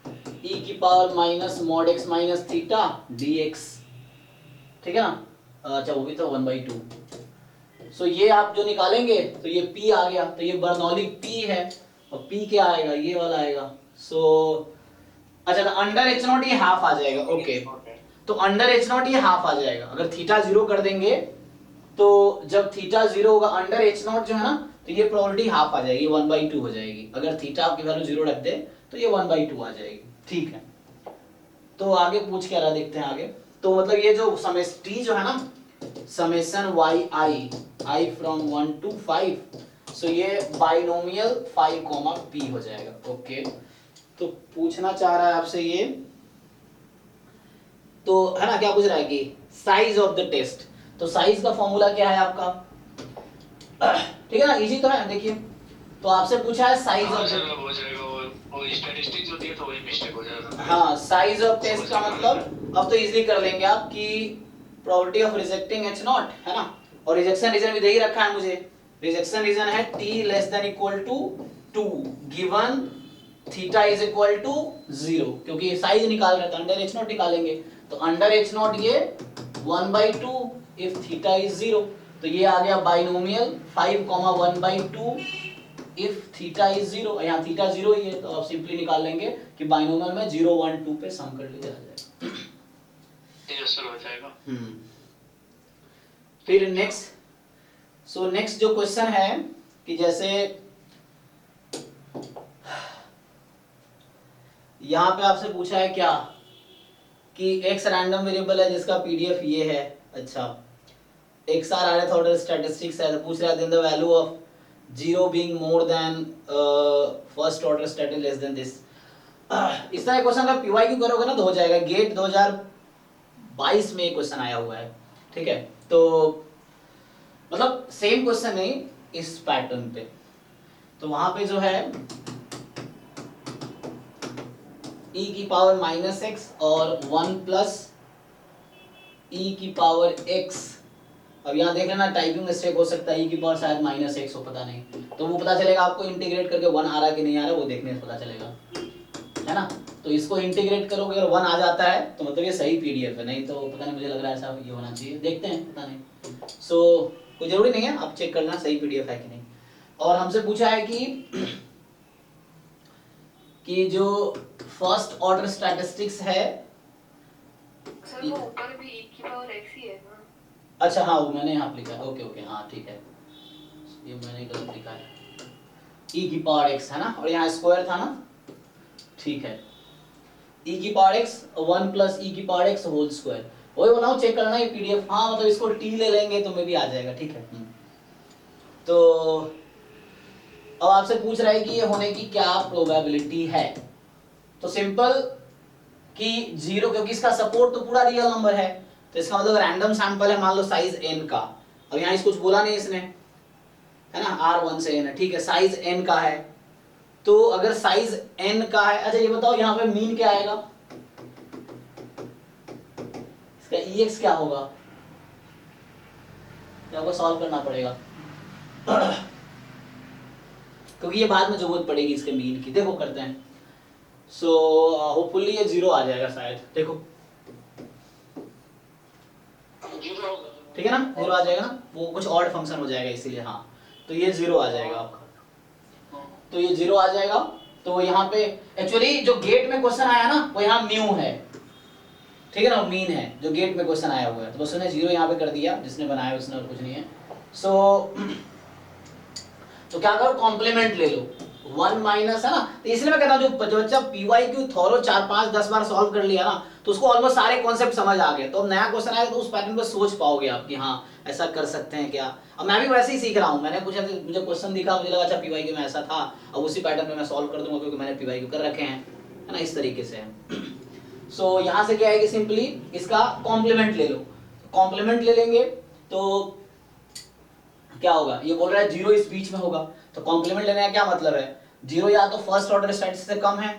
e की power minus mod x minus theta dx, ठीक है ना, अच्छा वो भी तो 1/2। सो ये आप जो निकालेंगे तो ये p आ गया, तो ये बर्नौली p है, और p क्या आएगा, ये वाला आएगा। सो अच्छा, तो अंडर एच नॉट ये हाफ आ जाएगा, ओके। तो अंडर एच नॉट ये हाफ आ जाएगा, अगर थीटा 0 कर देंगे तो जब थीटा 0 होगा अंडर एच नॉट जो है ना, तो ये प्रोबेबिलिटी हाफ आ जाएगी, 1/2 हो जाएगी। अगर थीटा आपकी वैल्यू 0 रख दे तो ये 1/2 आ जाएगी, ठीक है। तो आगे पूछ क्या रहा, देखते हैं आगे। तो मतलब ये जो टी जो है ना, summation Y I from 1 to 5, so ये बाइनोमियल 5, p हो जाएगा, ओके। तो पूछना चाह रहा है आपसे ये, तो है ना, क्या पूछ रहा है कि साइज ऑफ द टेस्ट, तो साइज का फॉर्मूला क्या है आपका, ठीक है ना, इजी तो है, देखिए। तो आपसे पूछा है साइज ऑफ हो जाएगा, वो स्टैटिस्टिक्स होती है तो वही मिस्टेक हो जाएगा। हाँ, साइज ऑफ टेस्ट का मतलब अब तो इजीली कर लेंगे आप कि probability of rejecting H not है ना, और रिजेक्शन रीजन भी दे ही रखा है मुझे, रिजेक्शन रीजन है t less than equal to 2 given theta is equal to 0, क्योंकि साइज निकाल रहे थे, अंडर एच नॉट निकालेंगे, तो अंडर एच नॉट ये 1/2 इफ थीटा इज 0, तो ये आ गया बाइनोमियल 5, 1/2 इफ थीटा इज 0, यहाँ थीटा 0 ही है, तो आप सिंपली निकाल लेंगे कि बाइनोमियल में 0, 1, 2 पे सम कर लीजिए, आ जाएगा, ये असर हो जाएगा। फिर नेक्स्ट जो क्वेश्चन है कि जैसे यहाँ पे आपसे पूछा है क्या कि x रैंडम वेरिएबल है जिसका पीडीएफ ये है। अच्छा, x are nth order statistics है, तो पूछ रहा है the value of 0 being more than first order static less than this. इस तरह क्वेश्चन का पीवाई क्यू करोगे ना तो हो जाएगा। गेट 2022 में क्वेश्चन आया हुआ है, ठीक है। तो मतलब सेम क्वेश्चन नहीं इस पैटर्न पे, तो वहां पे जो है e की पावर -x और 1 प्लस e की पावर x। अब यहाँ देख लेना टाइपिंग मिस्टेक हो सकता है, e की पावर शायद -x हो, पता नहीं, तो वो पता चलेगा आपको इंटीग्रेट करके 1 आ रहा है कि नहीं आ रहा है वो देखने से पता चलेगा, है ना। तो इसको इंटीग्रेट करोगे अगर 1 आ जाता है तो मतलब ये सही पीडीएफ है, नहीं तो पता नहीं, मुझे लग रहा है ऐसा ये होना चाहिए, देखते हैं, पता नहीं। सो कोई जरूरी नहीं है, आप चेक करना सही पीडीएफ है कि नहीं। और हमसे पूछा है कि जो फर्स्ट ऑर्डर स्टैटिस्टिक्स है सर वो ऊपर भी e की पावर x ही है ना। अच्छा हाँ, वो मैंने यहाँ पे लिखा है, ओके ओके हाँ ठीक है, ये मैंने गलत लिखा है, e की पावर x है ना, और यहाँ स्क्वायर था ना, ठीक है, e की पावर x 1 प्लस e की पावर x होल स्क्वायर, वही बनाओ, चेक करना ये पीडीएफ। हाँ मतलब इसको t ले लेंगे तो में भी आ जाएगा, ठीक है। तो अब आपसे पूछ रहा है कि ये होने की क्या प्रोबेबिलिटी है, तो सिंपल कि 0, क्योंकि इसका सपोर्ट तो पूरा रियल नंबर है, तो इसका मतलब रैंडम सैंपल है, मान लो साइज n का। अब यहाँ कुछ बोला नहीं इसने, है ना, r1 से n है, ठीक है, साइज n का है, तो अगर साइज n का है, अच्छा ये बताओ यहाँ पे मीन क्या आएगा, इसका ex क्या होगा, आपको सॉल्व करना पड़ेगा क्योंकि ये बाद में जरूरत पड़ेगी इसके मीन की। देखो करते हैं, सो होपफुली ये 0 आ जाएगा शायद, देखो ठीक है ना, 0 आ जाएगा ना, वो कुछ ऑड फंक्शन हो जाएगा इसीलिए, हाँ तो ये 0 आ जाएगा आपका, तो ये 0 आ जाएगा। तो यहाँ पे एक्चुअली जो गेट में क्वेश्चन आया ना वो यहाँ म्यू है, ठीक है ना, मीन है जो गेट में क्वेश्चन आया हुआ है, तो उसने 0 यहाँ पे कर दिया, जिसने बनाया उसने, और कुछ नहीं है। सो तो क्या करो, कॉम्प्लीमेंट ले लो, 1 माइनस, है ना, तो इसलिए मैं कहता हूँ जो बच्चा पीवाईक्यू थोरो 4, 5, 10 बार सॉल्व कर लिया ना तो उसको ऑलमोस्ट सारे कॉन्सेप्ट समझ आ गए, तो अब नया क्वेश्चन आएगा तो उस पैटर्न पे सोच पाओगे आप कि हाँ ऐसा कर सकते हैं क्या। अब मैं भी वैसे ही सीख रहा हूँ, मैंने कुछ मुझे क्वेश्चन दिखा, मुझे लगा अच्छा पीवाईक्यू में ऐसा था, अब उसी पैटर्न पे मैं सॉल्व कर दूंगा क्योंकि मैंने पीवाईक्यू कर रखे हैं, है ना, इस तरीके से। सो यहाँ से क्या है कि सिंपली इसका कॉम्प्लीमेंट ले लो, कॉम्प्लीमेंट ले लेंगे तो क्या होगा, ये बोल रहा है 0 इस बीच में होगा, तो कॉम्प्लीमेंट लेने का क्या मतलब है, 0 या तो फर्स्ट ऑर्डर स्टैटिस्टिक्स से कम है,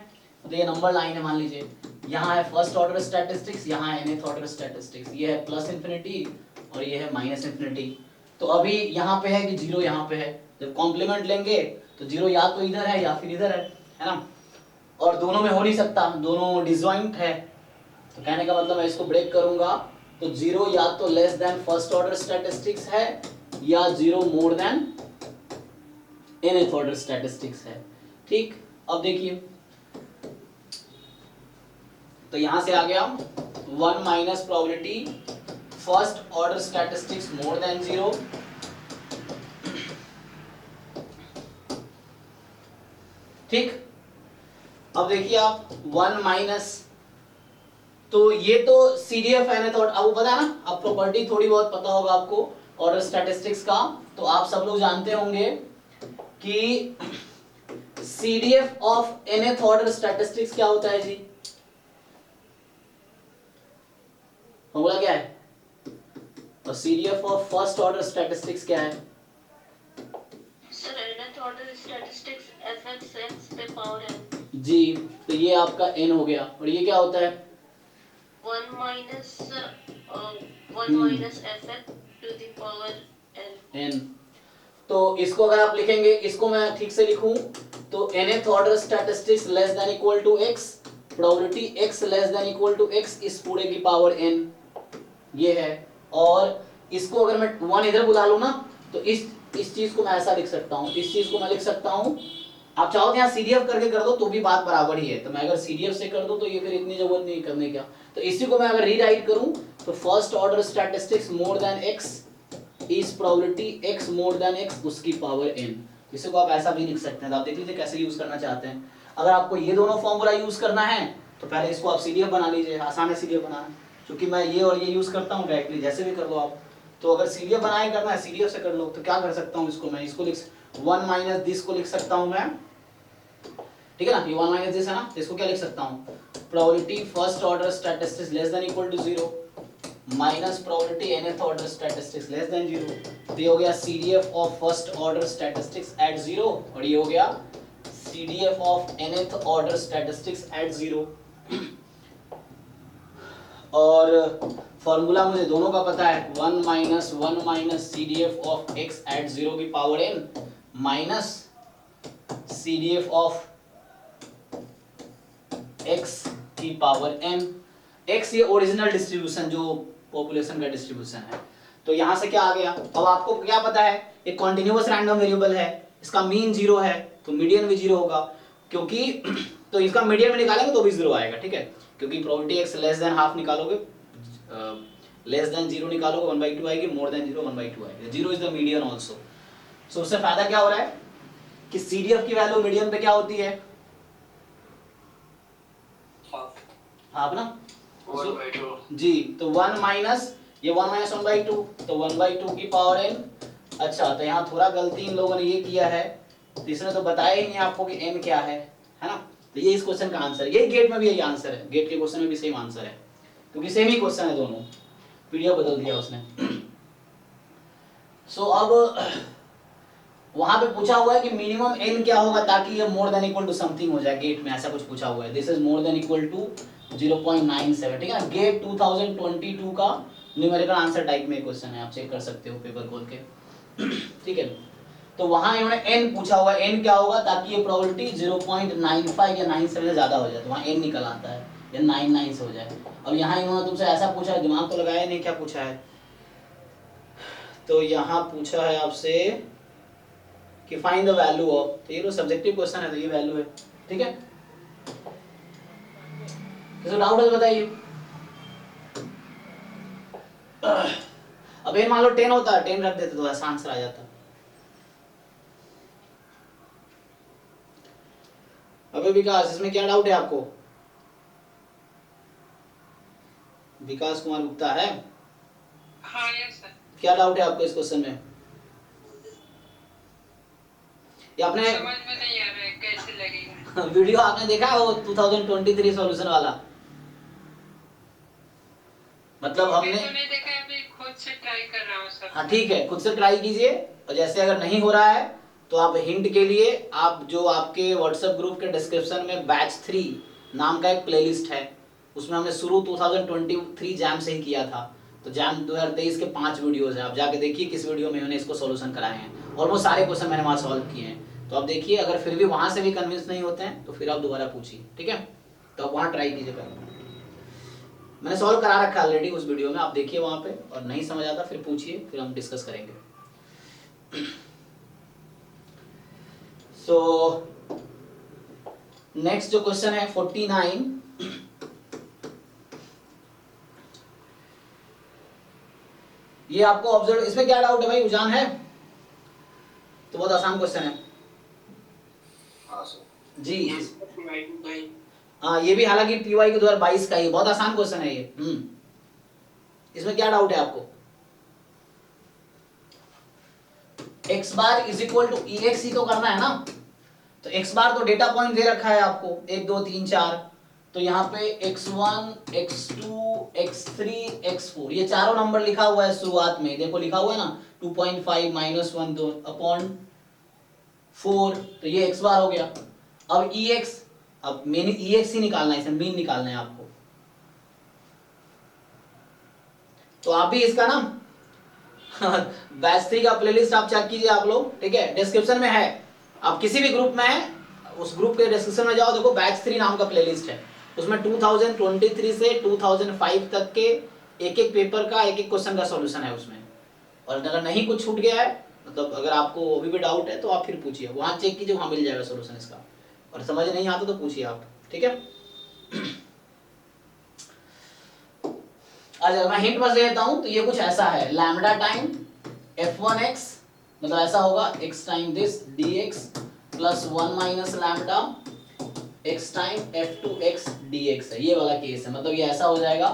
तो ये नंबर लाइन है, मान लीजिए यहाँ है फर्स्ट ऑर्डर स्टैटिस्टिक्स, यहाँ है nth ऑर्डर स्टैटिस्टिक्स, ये है प्लस इंफिनिटी और ये है माइनस इंफिनिटी। तो अभी यहाँ पे है कि 0 यहाँ पे है, जब कॉम्प्लीमेंट लेंगे तो 0 या तो इधर है या फिर इधर है ना, और दोनों में हो नहीं सकता, दोनों डिसजॉइंट है, तो कहने का मतलब मैं इसको ब्रेक करूंगा, तो 0 या तो less than first order statistics है या 0 more than nth order statistics है, ठीक। अब देखिए, तो यहां से आ गया 1 minus probability first order statistics more than 0, ठीक। अब देखिए आप 1 माइनस, तो ये तो CDF है ना, तो अब वो पता है ना, अब प्रॉपर्टी थोड़ी बहुत पता होगा आपको ऑर्डर स्टैटिस्टिक्स का, तो आप सब लोग जानते होंगे कि CDF of nth order statistics क्या होता है जी, फॉर्मूला क्या है, और CDF of first order statistics क्या है, sir nth order statistics fx पे पावर n जी, तो ये आपका n हो गया, और ये क्या होता है 1 minus fx to the power n। तो इसको अगर आप लिखेंगे, इसको मैं ठीक से लिखूं तो nth order statistics less than equal to x, probability x less than equal to x इस पूरे की पावर n, ये है। और इसको अगर मैं 1 इधर बुला लूं ना तो इस चीज को मैं ऐसा लिख सकता हूं, इस चीज को मैं लिख सकता हूं, आप चाहो तो यहाँ CDF करके कर दो तो भी बात बराबर ही है, तो मैं अगर CDF से कर दूं तो ये फिर इतनी जरूरत नहीं करने का, तो इसी को मैं अगर रीराइट करूं तो first order statistics more than x is probability x more then x उसकी पावर n, इसी को आप ऐसा भी लिख सकते हैं। तो आप देख लीजिए कैसे यूज करना चाहते हैं। अगर आपको ये दोनों फॉर्मूला यूज करना है तो पहले इसको आप CDF बना लीजिए, आसान है CDF बनाना, क्योंकि मैं ये और ये यूज़ करता हूँ डायरेक्टली, जैसे भी कर लो आप। तो अगर CDF बनाए करना है CDF से कर लो। तो क्या कर सकता हूँ इसको मैं, इसको लिख 1 माइनस दिस को लिख सकता हूँ मैं, ठीक है ना, ये 1 माइनस दिस है ना, तो इसको क्या लिख सकता हूँ, probability first order statistics less than equal to 0 minus probability nth order statistics less than 0। तो ये हो गया CDF of first order statistics at 0 और ये हो गया CDF of nth order statistics at 0। और फॉर्मूला मुझे दोनों का पता है, 1 minus CDF of x at 0 की power n minus CDF of x की पावर m। x ये ओरिजिनल डिस्ट्रीब्यूशन जो पॉपुलेशन का डिस्ट्रीब्यूशन है। तो यहाँ से क्या आ गया, अब आपको क्या पता है, एक कॉन्टिन्यूअस रैंडम वेरिएबल है, इसका मीन 0 है, तो मीडियन भी 0 होगा, क्योंकि तो इसका मीडियन में निकालेंगे तो भी 0 आएगा, ठीक है, क्योंकि probability x less than half निकालोगे, लेस देन 0 निकालोगे 1/2 आएगी, मोर देन 0 1/2 आएगी। 0 इज द मीडियन आल्सो। सो उससे फायदा क्या हो रहा है कि CDF की वैल्यू मीडियन पे क्या होती है, हाफ ना, 1/2 जी। तो 1 माइनस ये 1 माइनस 1/2 तो 1/2 की पावर n। अच्छा, तो यहाँ थोड़ा गलती इन लोगों ने ये किया है, तो इसने तो बताया ही नहीं आपको कि n क्या है ना। तो ये इस क्वेश्चन का आंसर है, यही गेट में भी यही आंसर है, गेट के क्वेश्चन में भी सेम आंसर है, क्योंकि सेम ही क्वेश्चन है दोनों, PDF बदल दिया उसने। सो अब वहां पे पूछा हुआ है कि मिनिमम n क्या होगा ताकि ये more than equal to something हो जाए, गेट में ऐसा कुछ पूछा हुआ है, this is more than equal to 0.97, ठीक है ना। गेट 2022 का न्यूमेरिकल आंसर टाइप में क्वेश्चन है, आप चेक कर सकते हो पेपर खोल के, ठीक है। तो वहां इन्होंने n पूछा हुआ है, n क्या होगा ताकि ये प्रोबेबिलिटी 0.95 या 97 से ज्यादा हो जाए, तो वहां n निकल आता है, या 99 से हो जाए। अब यहाँ इन्होंने तुमसे ऐसा पूछा है, दिमाग तो लगाया नहीं, क्या पूछा है, तो यहाँ पूछा है आपसे कि फाइंड द वैल्यू ऑफ, तो ये तो सब्जेक्टिव क्वेश्चन है, तो ये वैल्यू है, ठीक है। किसी डाउट है तो बताइए। अब ये मान लो 10 होता है, 10 रख देते तो ऐसा आंसर आ जाता। अबे विकास, इसमें क्या डाउट है आपको, विकास कुमार गुप्ता है, हाँ यस सर, क्या डाउट है आपको इस क्वेश्चन में, या आपने समझ में नहीं आ रहा है कैसे लगेगा। वीडियो आपने देखा है वो 2023 सॉल्यूशन वाला, मतलब हमने तो नहीं देखा, अभी खुद से ट्राई कर रहा हूँ सर। हाँ ठीक है, खुद से ट्राई कीजिए, और जैसे अगर नहीं हो रहा है तो आप हिंट के लिए आप जो आपके व्हाट्सएप ग्रुप के डिस्क्रिप्शन में बैच 3 नाम का एक प्लेलिस्ट है, उसमें हमने शुरू 2023 जैम से ही किया था, तो जैम 2023 के 5 वीडियोस हैं, आप जाके देखिए किस वीडियो में मैंने इसको सॉल्यूशन कराए हैं, और वो सारे क्वेश्चन मैंने वहाँ सॉल्व किए हैं। तो आप देखिए, अगर फिर भी वहाँ से भी कन्विंस नहीं होते हैं तो फिर आप दोबारा पूछिए, ठीक है, तो आप वहाँ ट्राई कीजिए पहले, मैंने सॉल्व करा रखा है ऑलरेडी उस वीडियो में, आप देखिए वहाँ पे, और नहीं समझ आता फिर पूछिए, फिर हम डिस्कस करेंगे। सो नेक्स्ट जो क्वेश्चन है 49, ये आपको ऑब्जर्व, इसमें क्या डाउट है भाई, उजान है, तो बहुत आसान क्वेश्चन है जी। हाँ, ये भी हालांकि PY के 2022 का ही, बहुत आसान क्वेश्चन है ये। इसमें क्या डाउट है आपको, x bar is equal to EX ही तो करना है ना, तो x बार तो डेटा पॉइंट दे रखा है आपको 1 2 3 4, तो यहाँ पे x1 x2 x3 x4 ये चारों नंबर लिखा हुआ है शुरुआत में, देखो लिखा हुआ है ना 2.5 -1 2 अपॉन 4, तो ये x बार हो गया। अब EX, अब मेन EX ही निकालना है, इसमें मीन निकालना है आपको, तो आप भी इसका ना बैच 3 का प्लेलिस्ट आप चेक कीजिए आप लोग, ठीक है, डिस्क्रिप्शन में है, आप किसी भी ग्रुप में है उस ग्रुप के डिस्क्रिप्शन में जाओ, देखो बैच 3 नाम का प्लेलिस्ट है, उसमें 2023 से 2005 तक के एक एक पेपर का एक एक क्वेश्चन का सॉल्यूशन है उसमें, और अगर नहीं कुछ छूट गया है, मतलब अगर आपको अभी भी डाउट है तो आप फिर पूछिए, वहां चेक कीजिए, वहां मिल जाएगा सॉल्यूशन इसका, और समझ नहीं आता तो पूछिए आप, ठीक है। अच्छा, मैं हिंट बस दे देता हूं, तो ये कुछ ऐसा है, लैम्डा टाइम f1x, मतलब ऐसा होगा x time this dx plus 1 minus lambda x time f2x dx है, ये वाला केस है। मतलब ये ऐसा हो जाएगा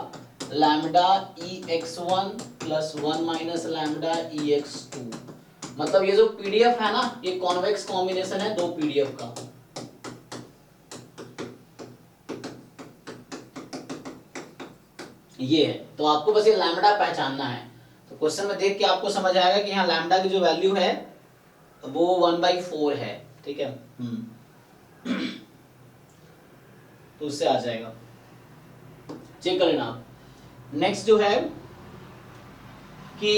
lambda ex1 plus 1 minus lambda ex2। मतलब ये जो पीडीएफ है ना, ये कॉन्वेक्स कॉम्बिनेशन है दो पीडीएफ का। ये है, तो आपको बस ये लैम्डा पहचानना है। तो क्वेश्चन में देख के आपको समझ आएगा कि यहाँ लैम्डा की जो वैल्यू है वो 1/4 है, ठीक है। तो उससे आ जाएगा, चेक कर लेना आप। नेक्स्ट जो है कि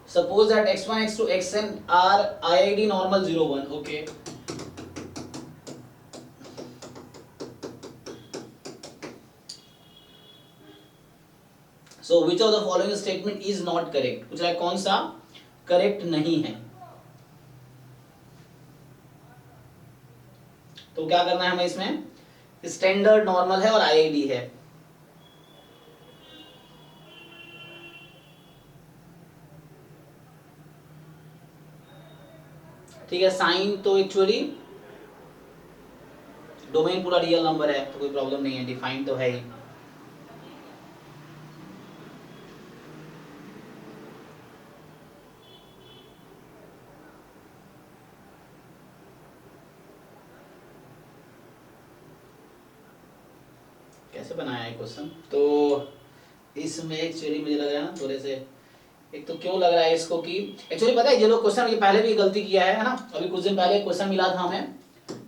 suppose that x1 x2 xn are IID normal 0 1, okay. So which of the following statement is not correct? पूछ रहा है कौन सा करेक्ट नहीं है। तो क्या करना है हमें इसमें, स्टैंडर्ड नॉर्मल है और IID है। ठीक है, साइन तो एक्चुअली डोमेन पूरा रियल नंबर है तो कोई प्रॉब्लम नहीं है, डिफाइन तो है ही। कैसे बनाया है क्वेश्चन, तो इसमें एक्चुअली मुझे लग रहा है ना थोड़े से, एक तो क्यों लग रहा है इसको कि एक्चुअली पता है ये लोग क्वेश्चन, ये पहले भी गलती किया है ना। अभी कुछ दिन पहले क्वेश्चन मिला था हमें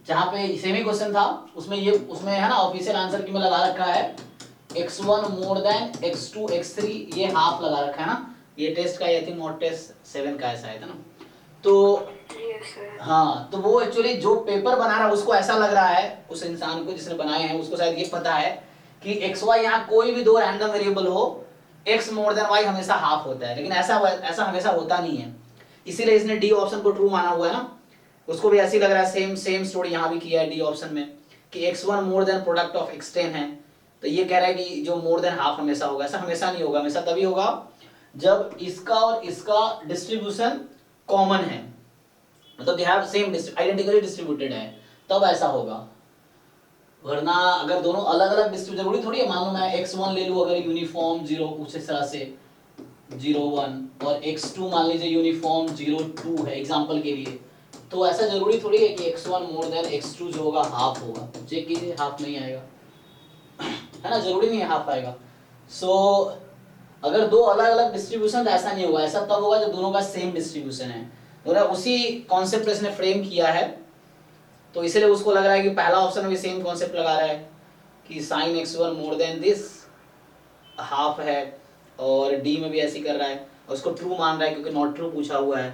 जहाँ पे सेमी क्वेश्चन था, उसमें ये उसमें है ना ऑफिशियल आंसर की में लगा रखा है x1 more then x2 x3, ये हाफ लगा रखा है ना। ये टेस्ट का आई थिंक मॉड टेस्ट 7 का ऐसा है ना। तो हाँ, तो वो एक्चुअली जो पेपर बना रहा है उसको ऐसा लग रहा है, उस इंसान को जिसने बनाए हैं उसको शायद ये पता है कि एक्स वाई यहाँ कोई भी दो रैंडम वेरिएबल हो, x मोर देन y हमेशा हाफ होता है, लेकिन ऐसा हमेशा होता नहीं है। इसीलिए इसने डी ऑप्शन को ट्रू माना हुआ है ना। उसको भी ऐसे ही लग रहा है, सेम स्टोरी यहाँ भी किया है डी ऑप्शन में कि x1 more then product of x10 है, तो ये कह रहा है कि जो मोर देन हाफ हमेशा होगा। ऐसा हमेशा नहीं होगा, हमेशा तभी होगा जब इसका और इसका डिस्ट्रीब्यूशन कॉमन है, मतलब they have same identically distributed है, तब ऐसा होगा। वरना अगर दोनों अलग अलग डिस्ट्रीब्यूट, जरूरी थोड़ी है, मान लो मैं x1 ले लूं अगर यूनिफॉर्म 0 कुछ इस तरह से 0 1 और x2 मान लीजिए यूनिफॉर्म 0 2 है एग्जांपल के लिए, तो ऐसा जरूरी थोड़ी है कि x1 मोर देन x2 जो होगा हाफ होगा। चेक कीजिए, हाफ नहीं आएगा, है ना, जरूरी नहीं है हाफ आएगा। सो अगर दो अलग अलग डिस्ट्रीब्यूशन तो ऐसा नहीं होगा, ऐसा तब होगा जब दोनों का सेम डिस्ट्रीब्यूशन है। तो उसी कॉन्सेप्ट इसने फ्रेम किया है, तो इसलिए उसको लग रहा है कि पहला ऑप्शन भी सेम कॉन्सेप्ट लगा रहा है कि sine x1 more than this half है, और डी में भी ऐसे कर रहा है, और उसको ट्रू मान रहा है क्योंकि नॉट ट्रू पूछा हुआ है।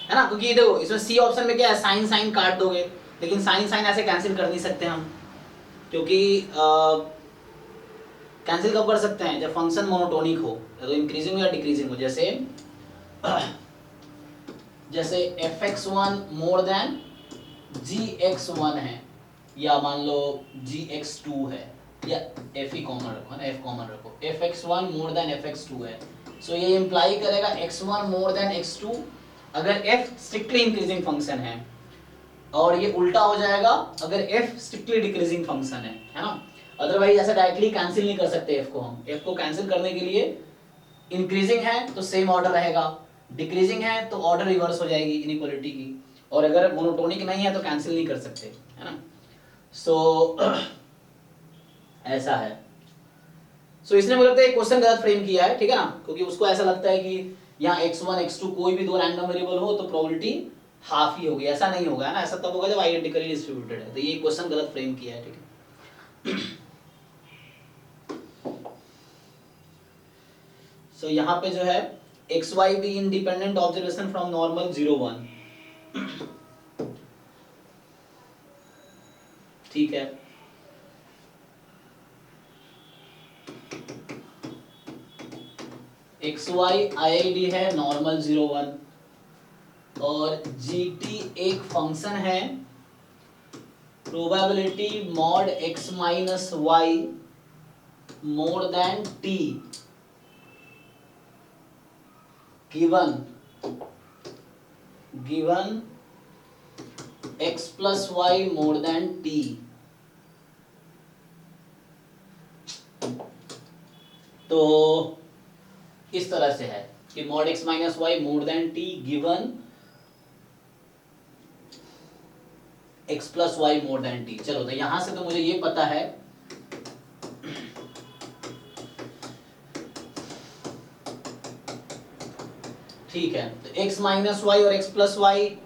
है ना, क्योंकि देखो इसमें सी ऑप्शन में क्या है, साइन साइन काट दोगे, लेकिन साइन साइन ऐसे कैंसिल कर नहीं सकते हम, क्योंकि कैंसिल कब कर सकते हैं, जब फंक्शन मोनोटोनिक हो, तो इंक्रीजिंग या डिक्रीजिंग हो। जैसे fx1 मोर देन gx1 है, या मान लो gx2 है, या f ही कॉमन रखो, है ना, f कॉमन रखो, fx1 मोर देन fx2 है। सो ये इंप्लाई करेगा x1 मोर देन x2 अगर f स्ट्रिक्टली इंक्रीजिंग फंक्शन है, और ये उल्टा हो जाएगा अगर f स्ट्रिक्टली डिक्रीजिंग फंक्शन है ना। अदरवाइज ऐसा डायरेक्टली कैंसिल नहीं कर सकते f को हम। f को कैंसिल करने के लिए इंक्रीजिंग है तो सेम ऑर्डर रहेगा, डिक्रीजिंग है तो ऑर्डर रिवर्स हो जाएगी इनइक्वालिटी की, और अगर मोनोटोनिक नहीं है तो कैंसिल नहीं कर सकते, है ना। सो ऐसा है। सो इसने मुझे लगता है क्वेश्चन गलत फ्रेम किया है, ठीक है ना, क्योंकि उसको ऐसा लगता है कि यहाँ x1 x2 कोई भी दो रैंडम वेरिएबल हो तो प्रोबेबिलिटी हाफ ही होगी। ऐसा नहीं होगा, है ना, ऐसा तब होगा जब आइडेंटिकली डिस्ट्रीब्यूटेड है। तो ये क्वेश्चन गलत फ्रेम किया है, ठीक है। सो यहाँ पे जो है X Y be independent observation from normal 0 1, ठीक है। एक्स वाई IID है नॉर्मल 0 1, और GT एक फंक्शन है probability mod x minus Y more than t given x plus y more than t। तो इस तरह से है कि mod x minus y more than t given x plus y more than t। चलो तो यहां से तो मुझे ये पता है ठीक है। तो x माइनस वाई और x plus Y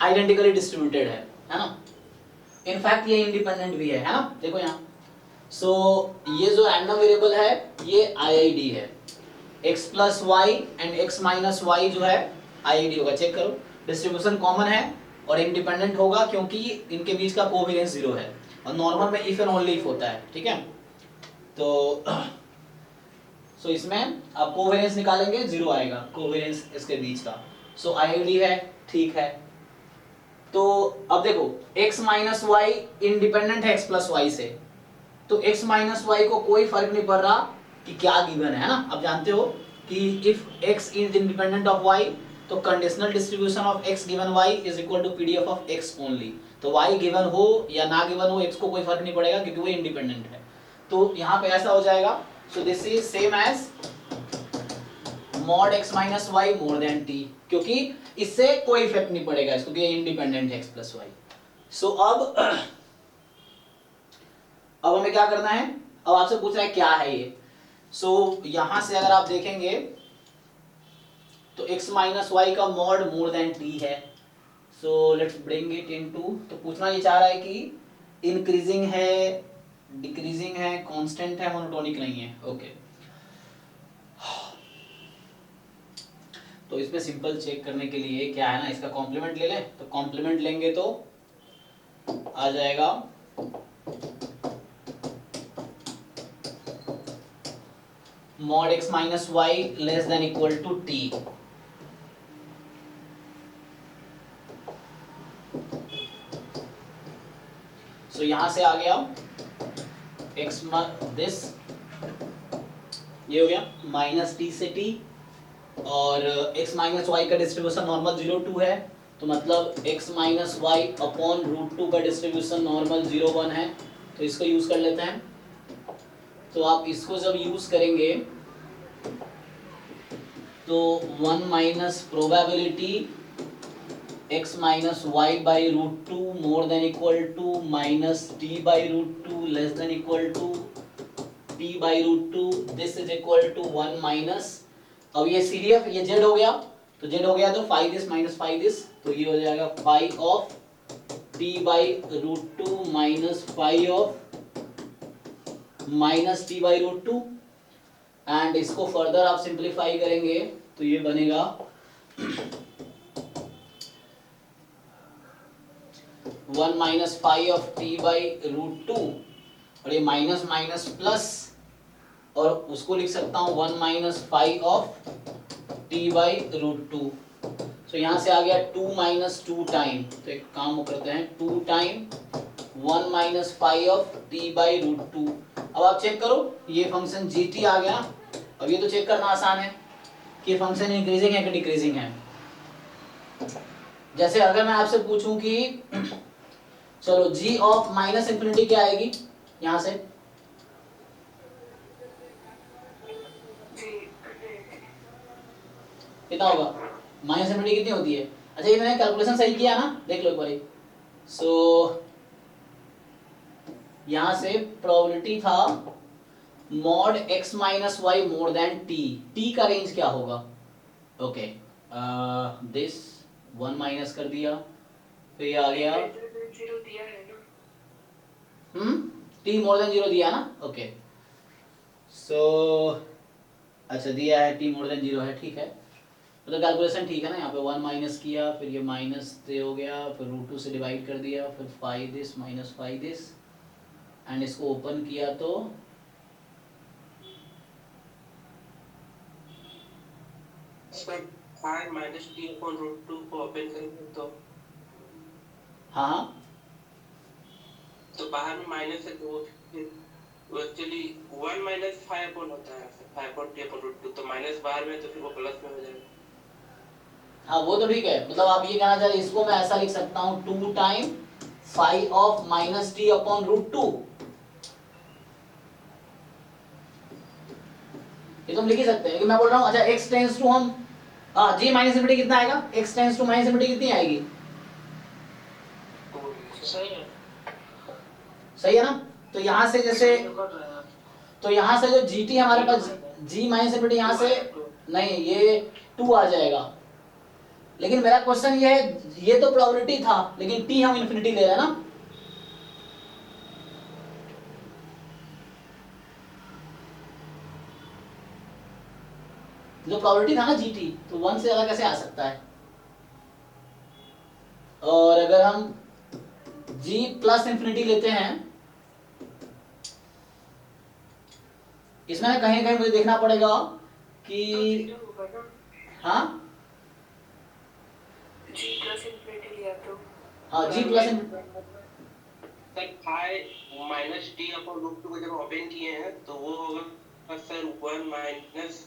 identically distributed है ना। इनफैक्ट ये इंडिपेंडेंट भी है ना। देखो यहाँ सो ये जो रैंडम वेरिएबल है ये IID है। x plus Y and x minus Y जो है IID होगा। चेक करो डिस्ट्रीब्यूशन कॉमन है और इंडिपेंडेंट होगा क्योंकि इनके बीच का कोवेरिएंस 0 है और नॉर्मल में इफ एंड ओनली इफ होता है। ठीक है तो सो इसमें आप कोवेरिएंस निकालेंगे 0 आएगा कोवेरिएंस इसके बीच का। सो IID है ठीक है। तो अब देखो x माइनस वाई इंडिपेंडेंट है x प्लस वाई से, तो x माइनस वाई को कोई फर्क नहीं पड़ रहा कि क्या गिवन है ना। अब जानते हो कि if x is independent of y तो conditional distribution of x given y is equal to PDF of x only. तो y गिवन हो या ना गिवन हो x को कोई फर्क नहीं पड़ेगा क्योंकि वो इंडिपेंडेंट है। तो यहाँ पे ऐसा हो जाएगा so this is same as mod x minus y more than t क्योंकि इससे कोई इफेक्ट नहीं पड़ेगा इसको कि ये इंडिपेंडेंट है x plus y। सो अब हमें क्या करना है, अब आपसे पूछ रहा है क्या है ये। सो यहां से अगर आप देखेंगे तो x minus y का mod more than t है। So let's bring it into, तो पूछना ये चाह रहा है कि इंक्रीजिंग है डिक्रीजिंग है कांस्टेंट है मोनोटोनिक नहीं है। ओके तो इसमें सिंपल चेक करने के लिए क्या है ना, इसका कॉम्प्लीमेंट ले लें। तो कॉम्प्लीमेंट लेंगे तो आ जाएगा mod x minus y less than equal to t। सो यहां से आ गया x दिस ये हो गया माइनस t से t और x माइनस वाई का डिस्ट्रीब्यूशन नॉर्मल 0 2 है तो मतलब x minus Y upon root 2 का डिस्ट्रीब्यूशन नॉर्मल 0 1 है। तो इसको यूज कर लेते हैं। तो आप इसको जब यूज करेंगे तो 1 minus probability x minus Y by root 2 more than equal to minus t by root 2 less than equal to t by root 2 this is equal to 1 minus, अब ये CDF ये z हो गया तो z हो गया तो phi this minus phi this तो ये हो जाएगा phi of t by root 2 minus phi of minus t by root 2 and इसको फर्दर आप सिंप्लीफाई करेंगे तो ये बनेगा 1 minus phi of t by root 2 और ये माइनस माइनस प्लस और उसको लिख सकता हूँ 1 minus phi of T by root 2। So यहाँ से आ गया 2 माइनस 2 टाइम, तो एक काम करते हैं 2 time 1 minus phi of T by root 2। अब आप चेक करो ये फंक्शन gt आ गया। अब ये तो चेक करना आसान है कि फंक्शन इंक्रीजिंग है कि डिक्रीजिंग है। जैसे अगर मैं आपसे पूछूं कि चलो g ऑफ माइनस इंफिनिटी क्या आएगी यहाँ से, कितना होगा माइनस इंफिनिटी कितनी होती है। अच्छा ये मैंने कैलकुलेशन सही किया ना, देख लो एक बार। सो यहां से प्रोबेबिलिटी था mod x minus Y more than t का रेंज क्या होगा। ओके दिस 1 माइनस कर दिया फिर ये आ गया t मोर देन 0 दिया ना। ओके सो अच्छा दिया है t मोर देन 0 है ठीक है। तो कैलकुलेशन ठीक है ना। यहाँ पे 1 माइनस किया फिर ये माइनस 3 हो गया फिर रूट 2 से डिवाइड कर दिया फिर 5 दिस माइनस 5 दिस एंड इसको ओपन किया तो माइनस टी अपॉन रूट 2 को ओपन करेंगे तो हाँ तो बाहर में माइनस है तो वो एक्चुअली 1 माइनस 5 अपॉन होता है, 5/t/√2, तो माइनस बाहर में तो फिर वो प्लस में हो जाएगा। हाँ वो तो ठीक है, मतलब आप ये कहना चाह रहे हैं इसको मैं ऐसा लिख सकता हूँ 2 time phi of minus T upon root 2, ये तुम लिख ही सकते हैं। लेकिन मैं बोल रहा हूँ अच्छा x टेंस टू हम जी माइनस इनफिनिटी कितना आएगा, x tends to minus infinity कितनी आएगी, सही है। सही है ना। तो यहाँ से जैसे तो यहाँ से जो gt हमारे पास g माइनस इनफिनिटी यहाँ से नहीं, ये 2 आ जाएगा। लेकिन मेरा क्वेश्चन ये है, ये तो प्रोबेबिलिटी था लेकिन t हम इनफिनिटी ले रहे हैं ना, जो प्रोबेबिलिटी था ना gt, तो 1 से ज्यादा कैसे आ सकता है। और अगर हम g प्लस इन्फिनिटी लेते हैं, इसमें कहीं कहीं मुझे देखना पड़ेगा कि हाँ जी प्लस इन्फिनिटी लिया तो हाँ g plus sir 5 minus t/√2 को जब ओपन किए हैं तो वो होगा सर 1 माइनस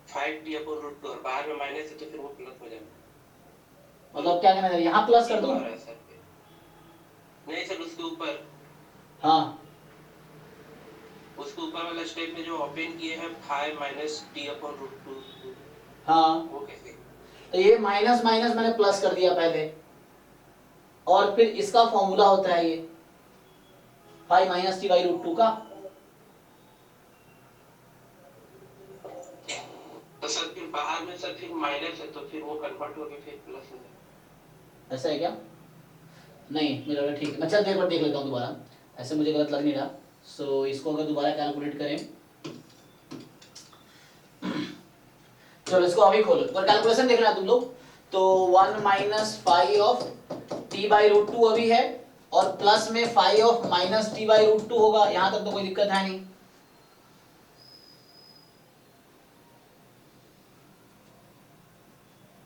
5t/√2, और बाहर में माइनस है तो फिर वो प्लस हो जाएगा। मतलब क्या कहना है, यहाँ प्लस कर दूं? नहीं सर, उसके ऊपर, हाँ उसके ऊपर वाला स्टेप में जो ओपन किए हैं 5 माइनस t/√2, हाँ, वो कैसे? तो ये माइनस माइनस मैंने प्लस कर दिया पहले, और फिर इसका फॉर्मूला होता है ये 5 माइनस t/√2 का। तो सर फिर बाहर में सर फिर माइनस है तो फिर वो कन्वर्ट होके फिर प्लस हो जाएगा। ऐसा है क्या? नहीं मेरा ठीक है, मैं चल एक बार देख लेता हूँ दोबारा, ऐसे मुझे गलत लग नहीं रहा। सो इसको अगर दोबारा कैलकुलेट करें, चलो इसको अभी खोलो, पर कैलकुलेशन देखना है तुम लोग। तो 1 माइनस 5 ऑफ t/√2 अभी है, और प्लस में 5 ऑफ माइनस t/√2 होगा। यहाँ तक तो कोई दिक्कत है नहीं।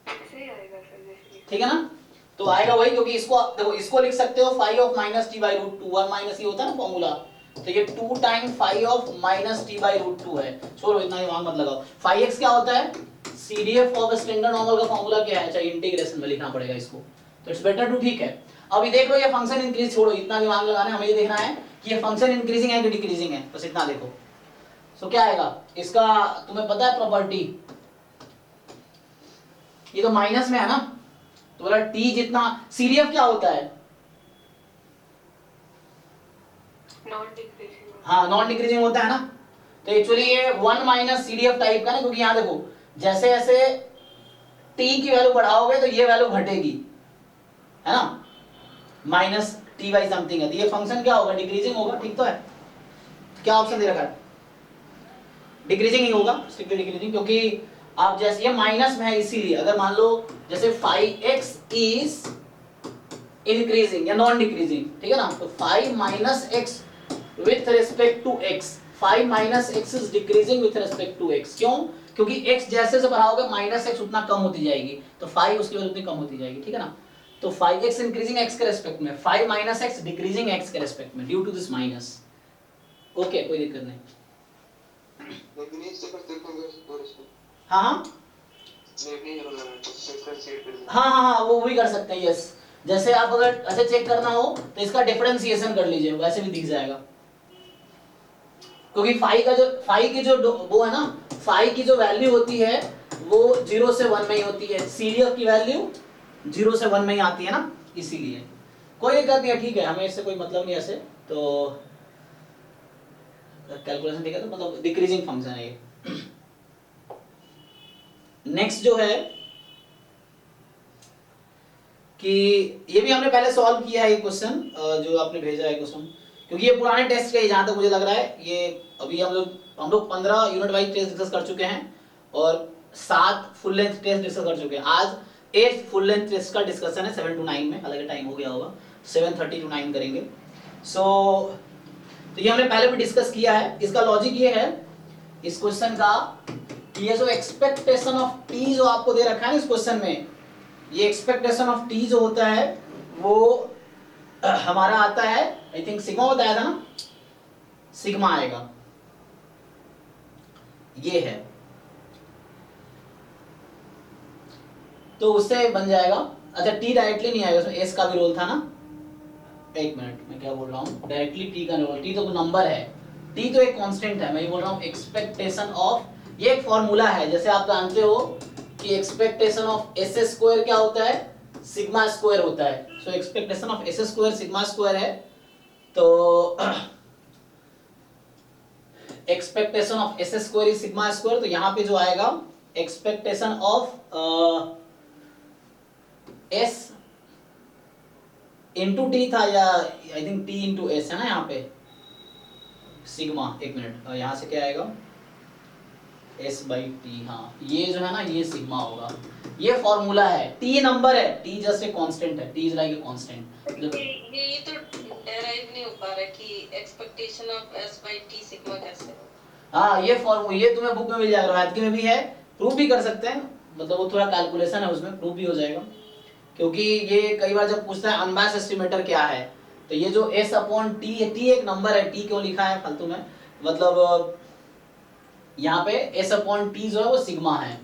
सही आएगा सर जैसे ठीक है ना, तो आएगा वही, क्योंकि इसको देखो, इसको लिख सकते हो 5 ऑफ माइनस t/√2, 1 माइनस ये होता है ना फॉर्मूला, तो ये 2 टाइम 5 ऑफ माइनस t/√2 है। छोड़ो इतना दिमाग मत लगाओ। 5x क्या होता है, CDF ऑफ स्टैंडर्ड नॉर्मल का फॉर्मूला क्या है, अच्छा इंटीग्रेशन में लिखना पड़ेगा इसको, तो इट्स बेटर टू, ठीक है। अब ये देख लो, ये फंक्शन इंक्रीज, छोड़ो इतना दिमाग लगाना, हमें ये देखना है कि ये फंक्शन इंक्रीजिंग है कि डिक्रीजिंग है, बस इतना देखो। सो क्या आएगा इसका, तुम्हें पता है प्रॉपर्टी, ये तो माइनस में है ना, तो बोला t जितना, CDF क्या होता है, नॉन डिक्रीजिंग। हाँ नॉन डिक्रीजिंग होता है ना, तो एक्चुअली ये 1 माइनस CDF टाइप का ना, क्योंकि यहाँ देखो जैसे जैसे t की वैल्यू बढ़ाओगे तो ये वैल्यू घटेगी, है ना, माइनस t बाई समथिंग है, तो ये फंक्शन क्या होगा, डिक्रीजिंग होगा, ठीक तो है। क्या ऑप्शन दे रखा है, डिक्रीजिंग ही होगा, स्ट्रिक्टली डिक्रीजिंग, क्योंकि आप जैसे ये माइनस में है इसीलिए। अगर मान लो जैसे 5x इज इंक्रीजिंग या नॉन डिक्रीजिंग, ठीक है ना, तो 5 minus X with respect to x, 5 minus X is decreasing with respect to x। क्यों? क्योंकि x जैसे से बढ़ाओगे माइनस एक्स उतना कम होती जाएगी, तो 5 उसकी वजह उतनी कम होती जाएगी, ठीक है ना। तो 5x इंक्रीजिंग x के रेस्पेक्ट में, 5 माइनस एक्स डिक्रीजिंग x के रेस्पेक्ट में due to this minus. Okay कोई दिक्कत नहीं। लेकिन एक से पर देखेंगे और इसको हाँ हाँ नहीं होगा, डिफरेंशिएट कर देंगे। हाँ हाँ हाँ वो भी कर सकते हैं, यस। जैसे आप अगर ऐसे चेक करना हो तो इसका डिफरेंशिएशन कर लीजिए, वैसे भी दिख जाएगा, क्योंकि फाई की जो वो है ना, फाई की जो वैल्यू होती है वो 0 से 1 में ही होती है, CDF की वैल्यू 0 से 1 में ही आती है ना, इसीलिए कोई दिक्कत नहीं है, ठीक है, हमें इससे कोई मतलब नहीं ऐसे। तो कैलकुलेशन देखा तो मतलब डिक्रीजिंग फंक्शन है ये। नेक्स्ट जो है कि ये भी हमने पहले सॉल्व किया है, ये क्वेश्चन जो आपने भेजा है क्वेश्चन, क्योंकि ये पुराने टेस्ट का है जहां तक मुझे लग रहा है। ये अभी हम लोग 15 यूनिट वाइज टेस्ट डिस्कस कर चुके हैं और 7 फुल लेंथ टेस्ट डिस्कस कर चुके हैं। आज 8 फुल लेंथ टेस्ट का डिस्कशन है 7 to 9 में, हालांकि टाइम हो गया होगा, 7:30 to 9 करेंगे। तो ये हमने पहले भी डिस्कस किया है। इसका लॉजिक ये है इस क्वेश्चन का, ये जो एक्सपेक्टेशन ऑफ टी जो आपको दे रखा है ना इस क्वेश्चन में, ये एक्सपेक्टेशन ऑफ टी जो होता है वो हमारा आता है, आई थिंक सिग्मा बताया था ना, सिग्मा आएगा, ये है। तो उससे बन जाएगा, अच्छा टी डायरेक्टली नहीं आएगा, उसमें एस का भी रोल था ना, एक मिनट मैं क्या बोल रहा हूँ, डायरेक्टली टी का रोल, टी तो नंबर है, टी तो एक कांस्टेंट है, मैं ये बोल रहा हूँ एक्सपेक्टेशन ऑफ, ये एक फॉर्मूला है, जैसे आप जानते हो कि एक्सपेक्टेशन ऑफ एस स्क्वायर क्या होता है, सिग्मा स्क्वायर होता है। So expectation of S square sigma square है, तो expectation of S square is sigma square, तो यहाँ पे जो आएगा expectation of S into T था, या I think T into S है ना यहाँ पे सिग्मा, एक मिनट यहाँ से क्या आएगा एस बाई टी, हाँ ये जो है ना ये सिग्मा होगा, ये फॉर्मूला है, टी नंबर है, टी जस्ट ए कांस्टेंट है, T is like a constant. ये तो डेराइव नहीं हो पा रहा कि expectation of s by t sigma कैसे हो। हाँ ये फॉर्मूला, ये तुम्हें बुक में मिल जाएगा, मैथ की में भी है, प्रूफ भी कर सकते हैं, मतलब वो थोड़ा कैलकुलेशन है उसमें, प्रूफ भी हो जाएगा, क्योंकि ये कई बार जब पूछता है अनबायस्ड एस्टिमेटर क्या है, तो ये जो s अपॉन टी, टी एक नंबर है, टी क्यों लिखा है फालतू में, मतलब यहाँ पे s अपॉन टी जो है वो सिग्मा है,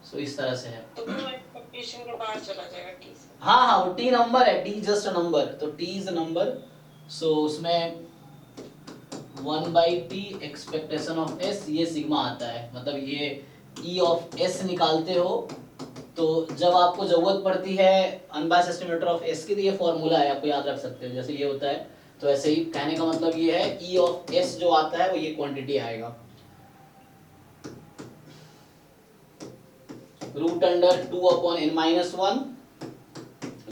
सो इस तरह से है, तो वो एक्सपेक्टेशन के बाहर चला जाएगा t से। हाँ हाँ वो टी नंबर है, टी जस्ट अ नंबर, तो टी इज अ नंबर, सो उसमें 1 by T expectation of s, ये सिग्मा आता है, मतलब ये e ऑफ s निकालते हो, तो जब आपको जरूरत पड़ती है अनबायस्ड एस्टिमेटर ऑफ s की, तो ये फॉर्मूला है, आपको याद रख सकते हो, जैसे ये होता है, तो ऐसे ही कहने का मतलब ये है e ऑफ s जो आता है वो ये क्वांटिटी आएगा, root under 2 upon n minus 1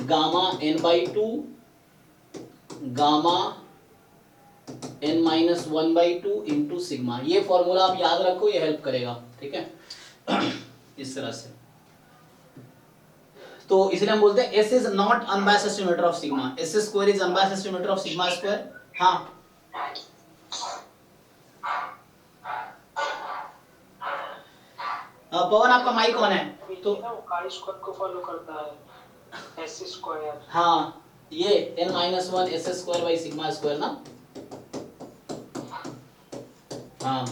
gamma n by 2 gamma n minus 1 by 2 into sigma, ये फॉर्मूला आप याद रखो, ये हेल्प करेगा, ठीक है इस तरह से। तो इसलिए हम बोलते हैं s is not unbiased estimator of sigma, s square is unbiased estimator of sigma square. हाँ पवन आपका माइक ऑन है, तो काई स्क्वायर को फॉलो करता है s स्क्वायर, हाँ ये n minus 1 s square by sigma square ना, हाँ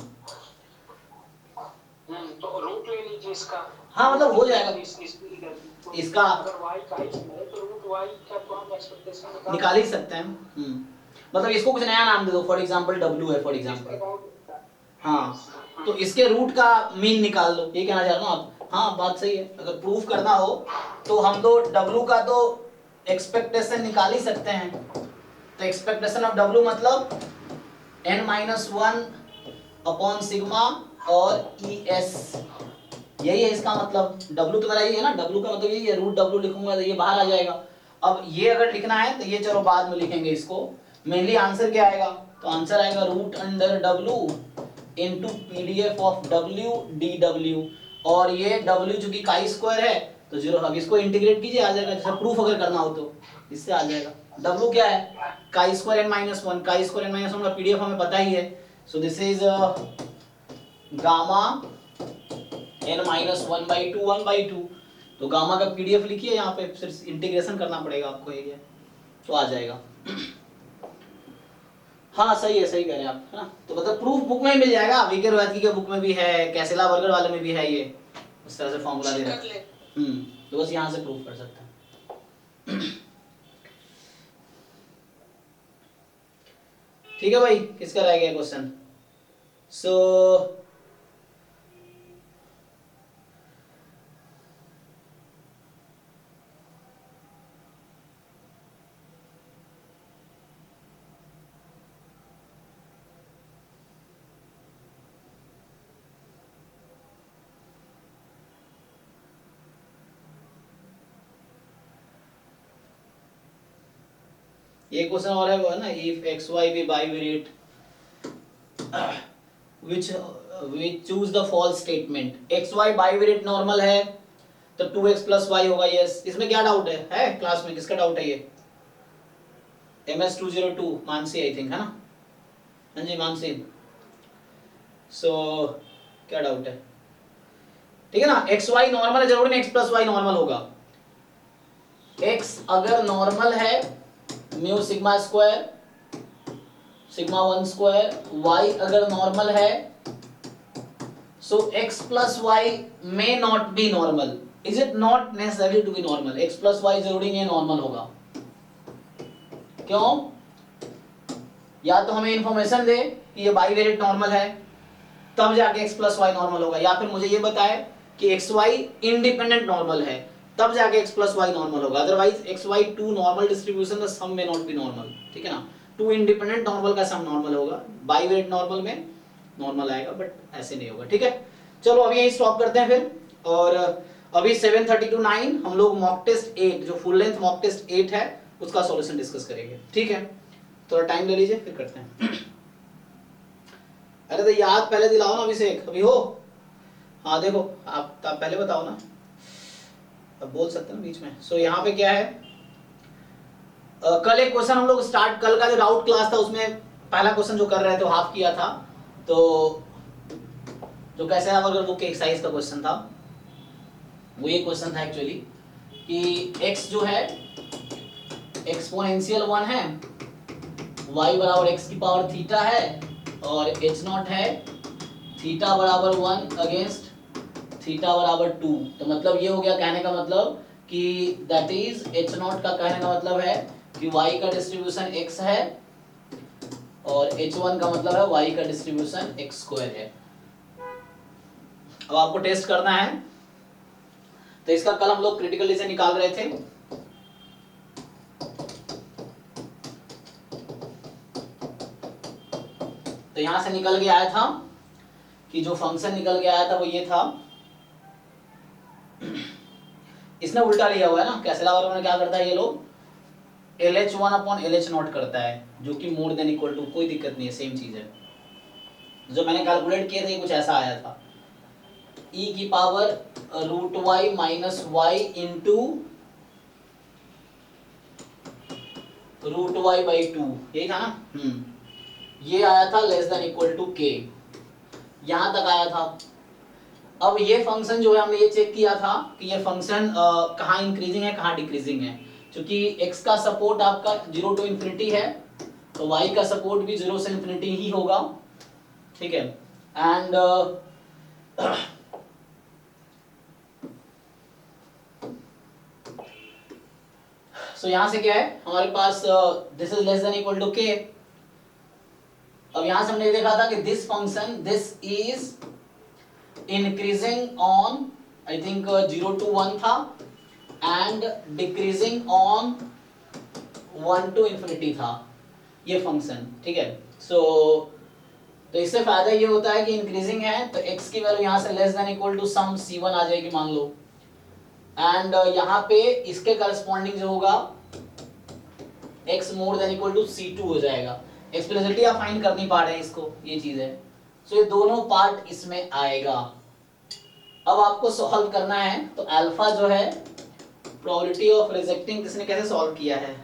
तो रूट ले लीजिए इसका, हाँ मतलब हो जाएगा इसका, अगर y का ही है तो रूट y का तो हम एक्सपेक्टेशन निकाल ही सकते हैं, मतलब इसको कुछ नया नाम दे दो, फॉर एग्जांपल w है फॉर एग्जांपल, हाँ तो इसके रूट का मीन निकाल लो, ये कहना चाह रहा हूँ आप, हाँ बात सही है, अगर प्रूफ करना हो तो हम तो w का तो एक्सपेक्टेशन निकाल ही सकते हैं, तो एक्सपेक्टेशन ऑफ w मतलब n माइनस 1 अपॉन सिग्मा और es, यही है इसका मतलब, w तो मेरा ये है ना, w का मतलब यही है, रूट w लिखूंगा तो ये बाहर आ जाएगा। अब ये अगर लिखना है तो ये चलो बाद में लिखेंगे इसको, मेनली आंसर क्या आएगा, तो आंसर आएगा root under w into PDF of w dw, और ये w चूंकि काई स्क्वायर है तो 0, अब इसको इंटीग्रेट कीजिए आ जाएगा, जैसे प्रूफ अगर करना हो तो इससे आ जाएगा, w क्या है chi square n minus 1, chi square n minus 1 का पीडीएफ हमें पता ही है, सो this is gamma n minus 1 by 2 1 by 2, तो गामा का पीडीएफ लिखिए, यहाँ पे फिर इंटीग्रेशन करना पड़ेगा आपको, ये तो आ जाएगा। हाँ सही है, सही कह रहे हैं आप, है ना, तो मतलब प्रूफ बुक में ही मिल जाएगा, वीके रोहतगी के बुक में भी है, कैसेला बर्गर वाले में भी है, ये उस तरह से फॉर्मूला दे रखा है, तो बस यहाँ से प्रूफ कर सकते हैं। ठीक है भाई, किसका रह गया क्वेश्चन, सो ये क्वेश्चन और है वो है ना, if X Y be bivariate which choose the false statement, X Y bivariate normal है तो 2x प्लस वाई होगा, यस, इसमें क्या डाउट है क्लास में, किसका डाउट है ये, MS202 मानसी आई थिंक, है ना, हाँ जी मानसी, सो क्या डाउट है, ठीक है ना, एक्स वाई नॉर्मल है, जरूरी नहीं एक्स प्लस वाई नॉर्मल होगा, एक्स अगर नॉर्मल है mu sigma square sigma 1 square y अगर नॉर्मल है so x plus Y may not be normal. Is it not necessary to be normal? x plus Y जरूरी नहीं normal होगा. क्यों? या तो हमें इंफॉर्मेशन दे कि ये बाइवेरिएट नॉर्मल है तब जाके x प्लस वाई नॉर्मल होगा, या फिर मुझे ये बताए कि एक्स वाई इंडिपेंडेंट नॉर्मल है तब जाके x प्लस वाई नॉर्मल होगा. Otherwise X Y two normal distribution the sum में नॉट बी नॉर्मल. ठीक है ना, टू इंडिपेंडेंट नॉर्मल का सम नॉर्मल होगा, बाइवेरिएट नॉर्मल में नॉर्मल आएगा, बट ऐसे नहीं होगा. ठीक है, चलो अभी यही स्टॉप करते हैं फिर. और अभी 7:30 to 9 हम लोग मॉक टेस्ट 8 जो फुल लेंथ मॉक टेस्ट 8 है उसका सॉल्यूशन डिस्कस करेंगे. ठीक है, थोड़ा टाइम ले लीजिए फिर करते हैं. अरे तो याद पहले दिलाओ ना अभिषेक, अभी हो? हाँ देखो आप पहले बताओ ना, अब बोल सकते हैं बीच में. सो यहाँ पे क्या है, कल एक क्वेश्चन हम लोग स्टार्ट, कल का जो डाउट क्लास था उसमें पहला क्वेश्चन जो कर रहे थे वो हाफ किया था. तो जो कैसे अगर बुक के एक्सरसाइज का क्वेश्चन था वो ये क्वेश्चन था एक्चुअली कि x जो है एक्सपोनेंशियल 1 है, y बराबर x की पावर थीटा है और h नॉट है थीटा बराबर 1 अगेंस्ट थीटा बराबर 2. तो मतलब ये हो गया कहने का मतलब कि दैट इज h नॉट का कहने का मतलब है कि y का डिस्ट्रीब्यूशन x है और h1 का मतलब है y का डिस्ट्रीब्यूशन x स्क्वायर है. अब आपको टेस्ट करना है तो इसका कल हम लोग क्रिटिकल से निकाल रहे थे. तो यहां से निकल के आया था कि जो फंक्शन निकल के आया था वो ये था, इसने उल्टा लिया हुआ है ना. कैसे लगा मैंने क्या करता है ये लोग LH1 अपॉन LH नॉट करता है जो कि मोर देन इक्वल टू, कोई दिक्कत नहीं है, सेम चीज है. जो मैंने कैलकुलेट किए थे कुछ ऐसा आया था e की power root Y minus Y into root Y by 2, यही था ना. ये आया था less than equal to k, यहां तक आया था. अब ये फंक्शन जो है हमने ये चेक किया था कि ये फंक्शन कहाँ इंक्रीजिंग है कहाँ डिक्रीजिंग है. क्योंकि x का सपोर्ट आपका 0 टू इंफिनिटी है तो y का सपोर्ट भी 0 से इंफिनिटी ही होगा. ठीक है, एंड सो यहां से क्या है हमारे पास this is less than equal to k. अब यहां से हमने देखा था कि this function this is increasing on I think 0 to 1 था and decreasing on 1 to infinity था ये फंक्शन. ठीक है, सो तो इससे फायदा ये होता है कि इंक्रीजिंग है तो x की वैल्यू यहां से less than equal to some c1 आ जाएगी मान लो, एंड यहाँ पे इसके करस्पॉन्डिंग जो होगा x more than equal to c2 हो जाएगा. एक्सप्लिसिटली आप फाइंड कर नहीं पा रहे हैं इसको, ये चीज है. सो ये दोनों पार्ट इसमें आएगा. अब आपको सॉल्व करना है तो अल्फा जो है प्रोबेबिलिटी ऑफ रिजेक्टिंग किसने कैसे सॉल्व किया है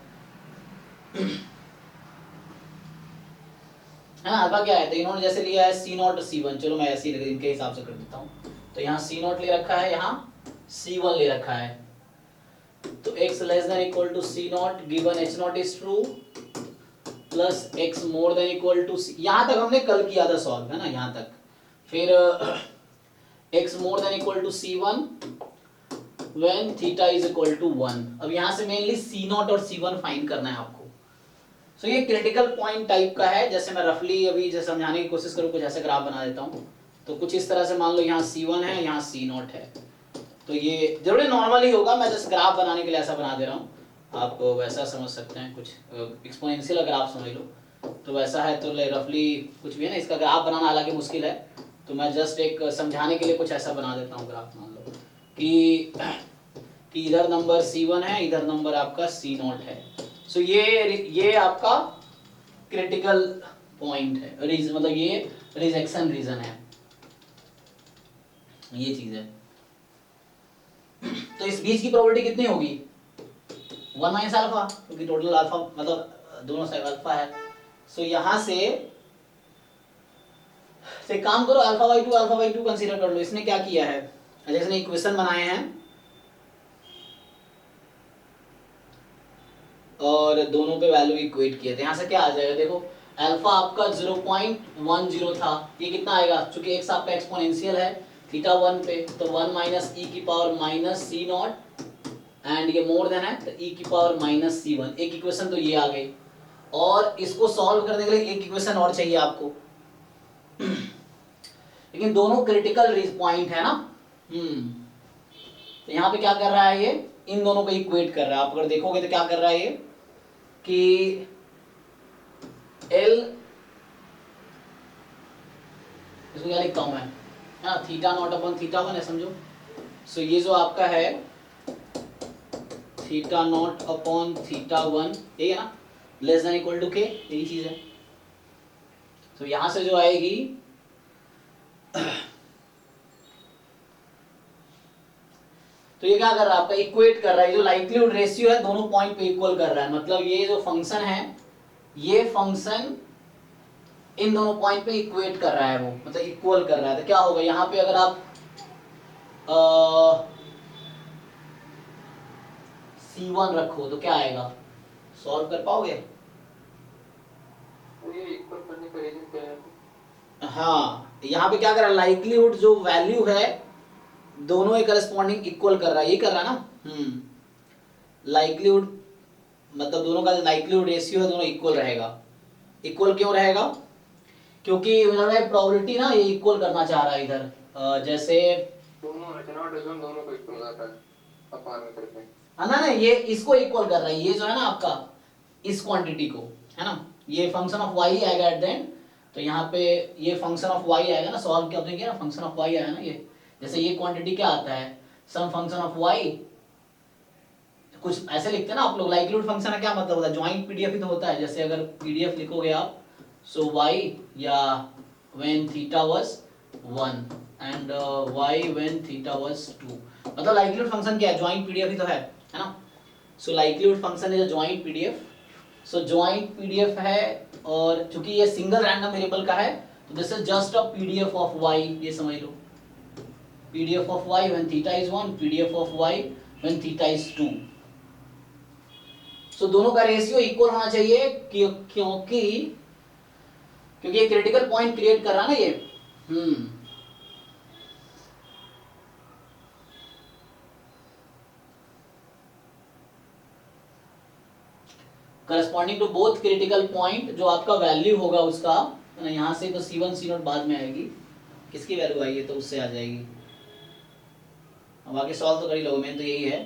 ना. अल्फा क्या है तो इन्होंने जैसे लिया है c नॉट c1, चलो मैं ऐसे ही इनके हिसाब से कर देता हूँ. तो यहाँ c नॉट ले रखा है, यहाँ c1 ले रखा है. तो x less than equal to c naught given h naught is true plus x more than equal to c. यहाँ तक हमने कल किया था सॉल्व, है ना, यहाँ तक. फिर x more than equal to c1 when theta is equal to 1. अब यहाँ से मेनली c नॉट और c1 फाइंड करना है आपको. सो ये क्रिटिकल पॉइंट टाइप का है. जैसे मैं रफली अभी जैसे समझाने की कोशिश करूँ कुछ ऐसे ग्राफ बना देता हूँ. तो कुछ इस तरह से मान लो यहाँ c1 है यहाँ c नॉट है. तो ये जरूरी नॉर्मल ही होगा, मैं जस्ट ग्राफ बनाने के लिए ऐसा बना दे रहा हूँ. आप वैसा समझ सकते हैं, कुछ एक्सपोनेंशियल ग्राफ समझ लो तो वैसा है. तो रफली कुछ भी है ना, इसका ग्राफ बनाना हालांकि मुश्किल है तो मैं जस्ट एक समझाने के लिए कुछ ऐसा बना देता हूँ ग्राफ. मान लो कि इधर नंबर c1 है इधर नंबर आपका c नॉट है. सो ये आपका क्रिटिकल पॉइंट है, रीजन मतलब ये रिजेक्शन रीजन है, ये चीज है. तो इस बीच की प्रोबेबिलिटी कितनी होगी 1 माइनस अल्फा, क्योंकि टोटल अल्फा मतलब दोनों साइड अल्फा है. सो यहां से काम करो अल्फा बाई टू कंसीडर कर लो. इसने क्या किया है, जैसे इसने इक्वेशन बनाए हैं और दोनों पे वैल्यू इक्वेट किए थे. यहां से क्या आ जाएगा देखो, अल्फा आपका 0.10 था, ये कितना आएगा, चूंकि x आपका एक्सपोनेंशियल है थीटा 1 पे, तो 1 माइनस ई की power minus c nought, and ये मोर देन है तो ई की पावर माइनस सी वन। एक इक्वेशन तो ये आ गई, और इसको सॉल्व करने के लिए एक इक्वेशन और चाहिए आपको। लेकिन दोनों क्रिटिकल पॉइंट है ना। तो यहाँ पे क्या कर रहा है, ये इन दोनों को इक्वेट कर रहा है। आप अगर देखोगे तो क्या कर रहा है ये कि एल, इसको क्या लिखता हूं मैं, है ना, theta naught upon theta one है, समझो। सो ये जो आपका है theta naught upon theta one, यही है ना, लेस देन इक्वल टू के, यही चीज है। तो यहां से जो आएगी तो ये क्या कर रहा है आपका, इक्वेट कर रहा है, जो लाइक्लीहुड रेशियो है दोनों पॉइंट पे इक्वल कर रहा है। मतलब ये जो फंक्शन है, ये फंक्शन इन दोनों पॉइंट पे इक्वेट कर रहा है, वो मतलब इक्वल कर रहा है। तो क्या होगा यहाँ पे, अगर आप C1 रखो तो क्या आएगा, सॉल्व कर पाओगे? ये इक्वल करने का रीजन क्या है? हाँ, यहाँ पे क्या कर रहा है, लाइक्लीहुड जो वैल्यू है दोनों एक करस्पॉन्डिंग इक्वल कर रहा है, ये कर रहा है ना। लाइक्लीहुड मतलब दोनों का लाइक्लीहुड रेशियो है, दोनों इक्वल रहेगा। इक्वल क्यों रहेगा, क्योंकि उन्होंने प्रोबेबिलिटी ना ये इक्वल करना चाह रहा है इधर। जैसे दोनों H0 दोनों को इक्वल करता है अपान में करके। ना ये इसको इक्वल कर रहा है, ये जो है ना आपका इस क्वांटिटी को, है ना, ये फंक्शन ऑफ y आएगा एट द एंड। तो यहाँ पे ये फंक्शन ऑफ y आएगा ना, सॉल्व क्या आपने किया ना, फंक्शन ऑफ y आया ना ये। जैसे ये क्वांटिटी क्या आता है, सम फंक्शन ऑफ y, कुछ ऐसे लिखते हैं ना आप लोग। लाइक्लीहुड फंक्शन का क्या मतलब होता है, ज्वाइंट पीडीएफ ही तो होता है। जैसे अगर पीडीएफ लिखोगे आप, सो y या when theta was 1 and y when theta was 2, मतलब लाइक्लीहुड फंक्शन क्या है, ज्वाइंट पीडीएफ ही तो है ना। So likelihood function is a joint PDF. So joint PDF है, और चूंकि ये सिंगल रैंडम वेरिएबल का है तो this is just a PDF of y, ये समझ लो, PDF of y when theta is 1, PDF of y when theta is 2। So दोनों का रेशियो इक्वल होना चाहिए, क्योंकि ये क्रिटिकल पॉइंट क्रिएट कर रहा है ना ये। Corresponding to both critical point, जो आपका वैल्यू होगा उसका, है ना, यहाँ से तो C1 C0 बाद में आएगी, किसकी वैल्यू आई है तो उससे आ जाएगी। अब आगे सॉल्व तो कर ही लोगे, मेन तो यही है।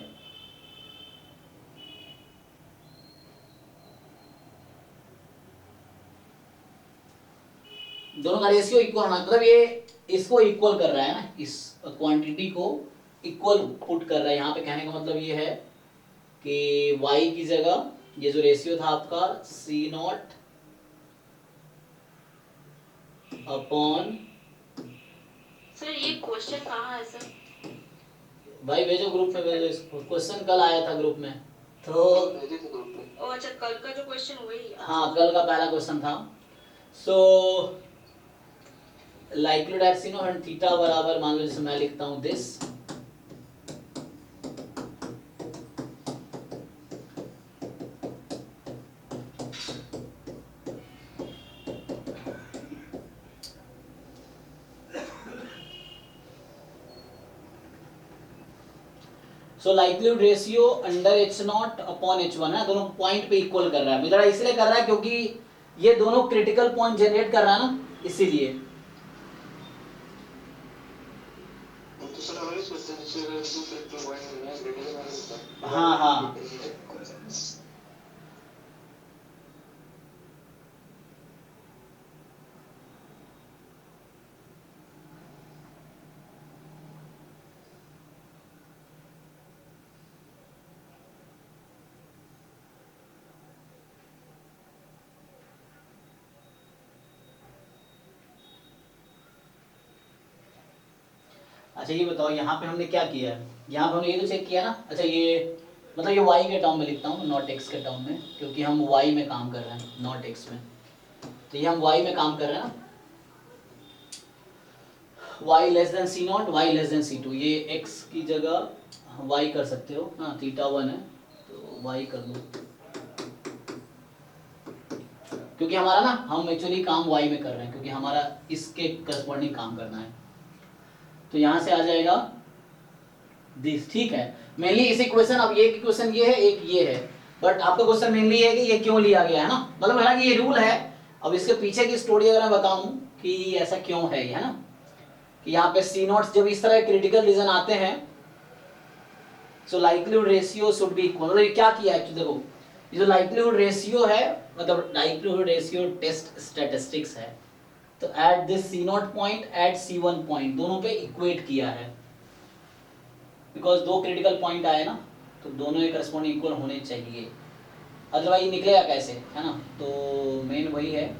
दोनों का रेशियो इक्वल होना, मतलब ये इसको इक्वल कर रहा है ना, इस क्वांटिटी को इक्वल पुट कर रहा है। यहाँ पे कहने का मतलब ये है कि y की जगह ये जो रेशियो था आपका C0 अपॉन, सर ये क्वेश्चन कहाँ है सर? भाई भेजो ग्रुप में, भेजो इसको, क्वेश्चन कल आया था ग्रुप में तो। भेजे थे ग्रुप में। ओ अच्छा, कल का जो क्वेश्चन वही है। हाँ, कल का पहला क्वेश्चन था। So likelihood at C0 and theta बराबर, मान लो जैसे मैं लिखता हूँ this, so likelihood ratio under H0 upon H1 है, दोनों पॉइंट पे इक्वल कर रहा है। मेरा इसलिए कर रहा है क्योंकि ये दोनों क्रिटिकल पॉइंट जनरेट कर रहा है ना, इसीलिए। तो सर हमारे क्वेश्चन से अगर दो क्रिटिकल पॉइंट मिलना है, क्रिटिकल पॉइंट, हाँ हाँ, अच्छा ये बताओ यहाँ पे हमने क्या किया है, यहाँ पे हमने ये तो चेक किया ना। अच्छा ये मतलब ये y के टर्म में लिखता हूँ, नॉट x के टर्म में, क्योंकि हम y में काम कर रहे हैं, नॉट x में। तो ये हम y में काम कर रहे हैं ना, y less then C0, y less then C2। ये x की जगह y कर सकते हो ना, थीटा 1 है तो y कर दो। क्योंकि हमारा ना हम एक्चुअली काम y में कर रहे हैं, क्योंकि हमारा इसके करस्पॉन्डिंग काम करना है। तो यहाँ से आ जाएगा दिस, ठीक है। मेनली इस इक्वेशन, अब ये इक्वेशन ये है, एक ये है, बट आपका क्वेश्चन मेनली है कि ये क्यों लिया गया है ना, मतलब हालांकि ये रूल है। अब इसके पीछे की स्टोरी अगर मैं बताऊं कि ऐसा क्यों है, है ना, कि यहाँ पे सी नॉट्स जब इस तरह क्रिटिकल रीजन आते हैं, so likelihood ratio should be equal. मतलब ये क्या किया है, देखो ये जो लाइक्लीहुड रेशियो है, मतलब लाइक्लीहुड रेशियो टेस्ट स्टैटिस्टिक्स है, तो at this c nought point, at c one point, दोनों पे इक्वेट किया है, बिकॉज दो क्रिटिकल पॉइंट आए ना, तो दोनों के करस्पॉन्डिंग इक्वल होने चाहिए, अदरवाइज निकलेगा कैसे, है ना। तो मेन वही है।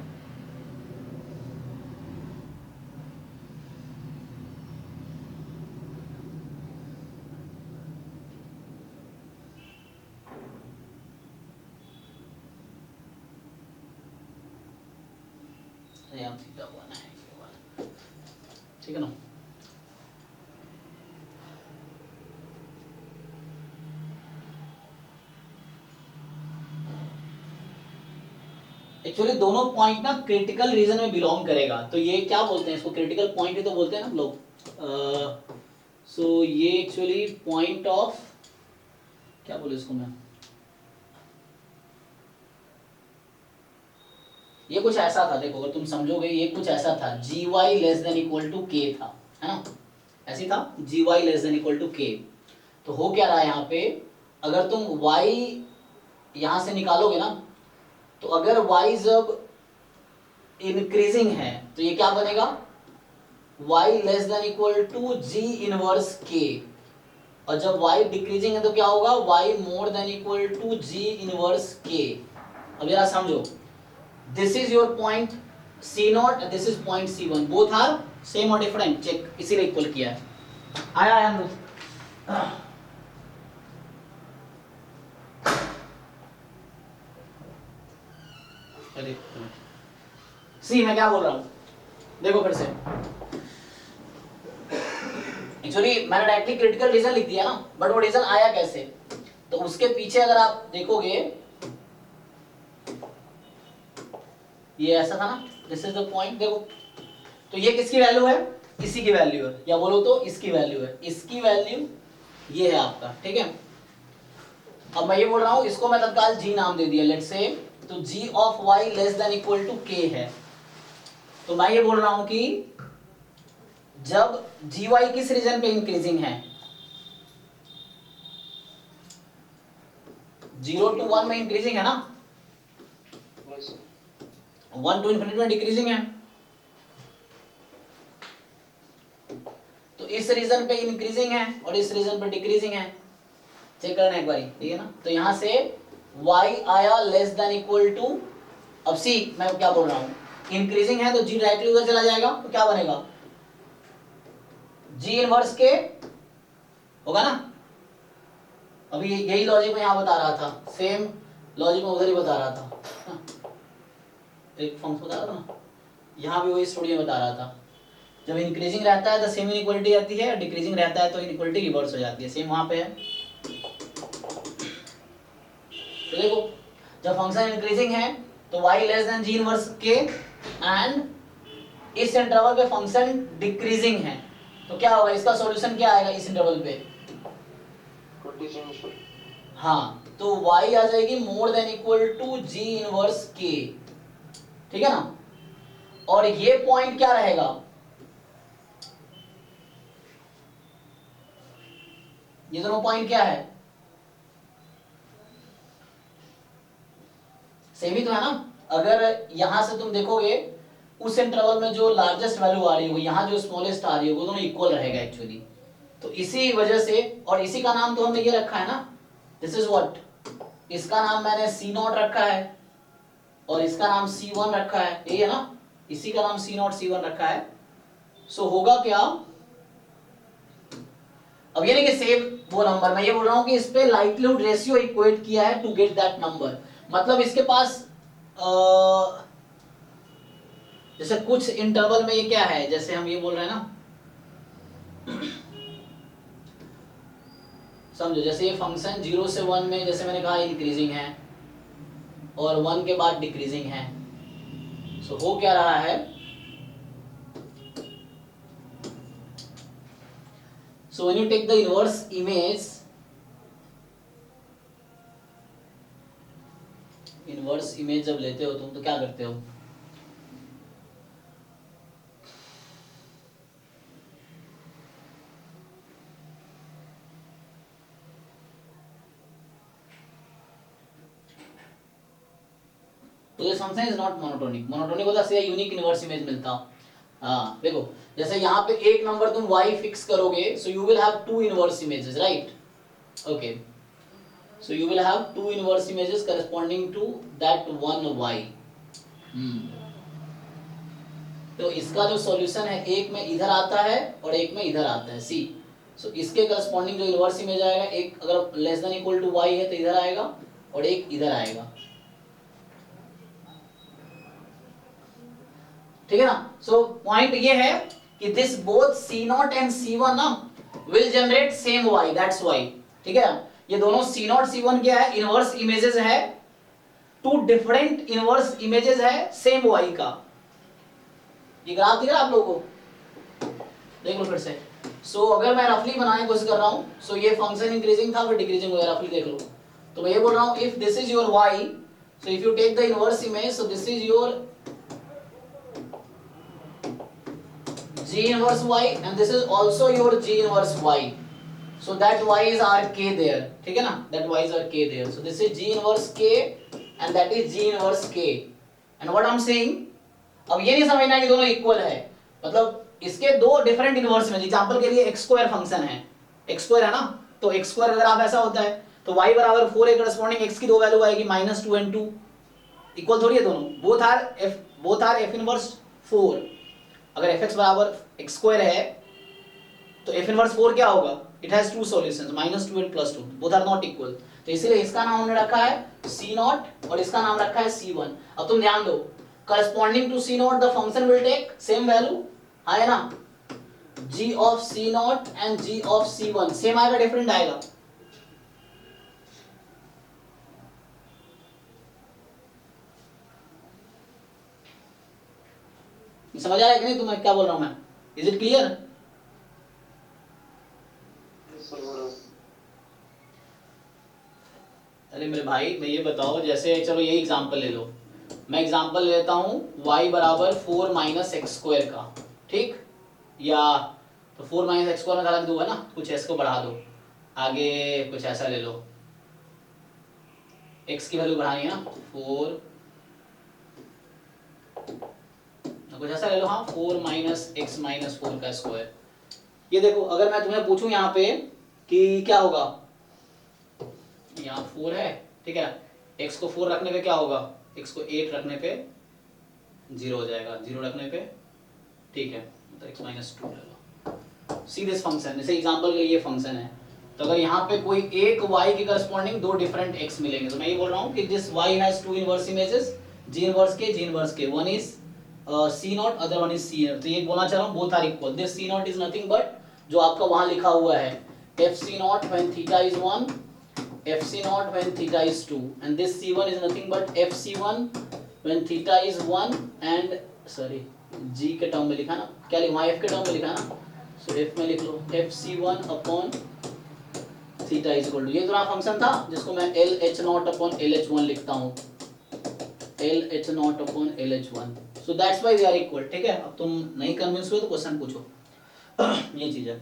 ठीक है ना। एक्चुअली दोनों पॉइंट ना क्रिटिकल रीजन में बिलोंग करेगा, तो ये क्या बोलते हैं इसको, क्रिटिकल पॉइंट ही तो बोलते हैं ना हम लोग। सो ये एक्चुअली पॉइंट ऑफ, क्या बोले इसको मैं, ये कुछ ऐसा था, देखो अगर तुम समझोगे ये कुछ ऐसा था, gy less than equal to k था, है ना, ऐसी था, gy less than equal to k। तो हो क्या रहा है यहाँ पे, अगर तुम y यहां से निकालोगे ना, तो अगर y जब इंक्रीजिंग है तो ये क्या बनेगा, y less than equal to g inverse k, और जब y डिक्रीजिंग है तो क्या होगा, y more than equal to g inverse k। अब जरा समझो, this is your point c nought, this is point c1, both are same और डिफरेंट, चेक, इसीलिए इक्वल किया है। आया अमृत, सी मैं क्या बोल रहा हूं, देखो फिर से, एक्चुअली मैंने डायरेक्टली क्रिटिकल रीजन लिख दिया ना, बट वो रीजन आया कैसे, तो उसके पीछे अगर आप देखोगे, ये ऐसा था ना, दिस इज द पॉइंट, देखो तो ये किसकी वैल्यू है, इसी की वैल्यू है, या बोलो तो इसकी वैल्यू है, इसकी वैल्यू ये है आपका, ठीक है। अब मैं ये बोल रहा हूं, इसको मैं तत्काल g नाम दे दिया, लेट्स से, तो g of y less than equal to k है, तो मैं ये बोल रहा हूं कि जब gy किस रीजन पे इंक्रीजिंग है, 0 to 1 में इंक्रीजिंग है ना, 1 to infinity में डिक्रीजिंग है, तो इस रीजन पे इंक्रीजिंग है और इस रीजन पे डिक्रीजिंग है, चेक करना एक बारी, ठीक है ना। तो यहां से y आया लेस देन इक्वल टू, अब सी मैं क्या बोल रहा हूं, इंक्रीजिंग है तो g डायरेक्टली उधर चला जाएगा, तो क्या बनेगा, g इनवर्स के होगा ना। अभी यही लॉजिक मैं यहां बता रहा था, सेम लॉजिक मैं उधर ही बता रहा था, एक फंक्शन बता रहा था ना, यहां भी वही स्टोरी में बता रहा था, जब इंक्रीजिंग रहता है तो सेम इनइक्वालिटी आती है, डिक्रीजिंग रहता है तो इनइक्वालिटी रिवर्स हो जाती है, सेम वहां पे है। तो देखो जब फंक्शन इंक्रीजिंग है तो y less then g inverse k, and इस इंटरवल पे फंक्शन डिक्रीजिंग है, तो क्या होगा, इसका सॉल्यूशन क्या आएगा इस इंटरवल पे, हाँ, तो y आ जाएगी more than equal to g inverse k, ठीक है ना। और ये पॉइंट क्या रहेगा, ये दोनों पॉइंट क्या है, सेम ही तो है ना। अगर यहां से तुम देखोगे उस इंटरवल में जो लार्जेस्ट वैल्यू आ रही होगी, यहाँ जो स्मॉलेस्ट आ रही होगी, दोनों इक्वल रहेगा एक्चुअली, तो इसी वजह से, और इसी का नाम तो हमने ये रखा है ना, दिस इज व्हाट, इसका नाम मैंने C नॉट रखा है और इसका नाम C1 रखा है, यही है ना, इसी का नाम C नॉट C1 रखा है। सो होगा क्या, अब ये नहीं कि सेम वो नंबर, मैं ये बोल रहा हूं कि इस पे लाइक्लीहुड रेशियो इक्वेट किया है टू गेट दैट नंबर, मतलब इसके पास जैसे कुछ इंटरवल में ये क्या है, जैसे हम ये बोल रहे हैं ना, समझो जैसे ये फंक्शन 0 से 1 में, जैसे मैंने कहा इंक्रीजिंग है और 1 के बाद डिक्रीजिंग है, सो हो क्या रहा है, so when you take the inverse image, जब लेते हो तुम तो क्या करते हो, तो this function is not monotonic. monotonic होता है यूनिक इनवर्स इमेज मिलता। हाँ देखो, जैसे यहाँ पे एक नंबर तुम y फिक्स करोगे, so you will have two inverse images, right? Okay, so you will have two inverse images corresponding to that one y. तो इसका जो सॉल्यूशन है, एक में इधर आता है और एक में इधर आता है, सी। सो इसके करस्पॉन्डिंग जो इनवर्स इमेज आएगा, एक अगर less than equal to y है तो इधर आएगा और एक इधर आएगा, ठीक है ना। सो पॉइंट ये है कि this both C0 and C1 ना will generate same y, that's y, ठीक है। ये दोनों C0 C1 क्या है, इनवर्स इमेजेस है, टू डिफरेंट इनवर्स इमेजेस है सेम y का। ये ग्राफ दिख रहा है आप लोगों को, देख लो फिर से। सो अगर मैं रफली बनाने की कोशिश कर रहा हूं, सो ये फंक्शन इंक्रीजिंग था फिर डिक्रीजिंग हो गया, रफली देख लो। तो मैं ये बोल रहा हूं, if this is your y, so if you take the inverse image, so this is your G inverse y and this is also your G inverse y, so that y is RK there, ठीक है ना, that y is RK there, so this is G inverse K and that is G inverse K, and what I'm saying, अब ये नहीं समझना कि दोनों equal है, मतलब इसके दो डिफरेंट इनवर्स में, एग्जांपल के लिए x स्क्वायर फंक्शन है, x स्क्वायर है ना, तो x स्क्वायर अगर आप ऐसा होता है तो y बराबर 4 है, करस्पॉन्डिंग x की दो वैल्यू आएगी -2 and 2, इक्वल थोड़ी है दोनों, बोथ आर f इनवर्स 4। अगर fx बराबर x स्क्वायर है तो f इनवर्स 4 क्या होगा, it has two solutions -2 and +2, both are not equal, तो इसीलिए इसका नाम हमने रखा है C0 और इसका नाम रखा है C1। अब तुम ध्यान दो, corresponding to C0 the function will take same value, है ना, g of C0 and g of C1 same आएगा डिफरेंट आएगा, समझ आ रहा है कि नहीं तुम्हें क्या बोल रहा हूं मैं, इज इट क्लियर? अरे मेरे भाई मैं ये बताओ, जैसे चलो ये एग्जांपल ले लो, मैं एग्जांपल लेता हूं y बराबर 4 माइनस एक्स स्क्वायर का, ठीक, या तो 4 माइनस एक्स स्क्वायर में रख दो है ना, कुछ s को बढ़ा दो, आगे कुछ ऐसा ले लो, x की वैल्यू बढ़ानी है ना, 4 कुछ ऐसा ले लो, हाँ 4 माइनस एक्स माइनस 4 का स्क्वायर। ये देखो, अगर मैं तुम्हें पूछूं यहाँ पे कि क्या होगा, यहाँ 4 है, ठीक है, x को 4 रखने पे क्या होगा, x को 8 रखने पे 0 हो जाएगा, 0 रखने पे, ठीक है, तो x माइनस 2 ले लो। सी दिस फंक्शन, जैसे एग्जांपल के लिए ये फंक्शन है, तो अगर यहाँ पे कोई एक y के करस्पॉन्डिंग दो डिफरेंट x मिलेंगे, तो मैं ये बोल रहा हूँ कि this y has two inverse images, g inverse के, one is C0, other one is C0, तो ये बोलना चाह रहा हूँ both are equal, this C0 is nothing but जो आपका वहां लिखा हुआ है FC0 when theta is 1, FC0 when theta is 2, and this C1 is nothing but FC1 when theta is 1 and sorry G के टर्म में लिखा ना, क्या लिखा F के टर्म में लिखा ना, so F में लिख लो FC1 upon theta is equal to, ये दूसरा फंक्शन था जिसको मैं LH0 upon LH1 लिखता हूँ, LH0 upon LH1, so that's why they are equal, ठीक है। अब तुम नहीं कन्विंस हुए तो क्वेश्चन पूछो, ये चीज है।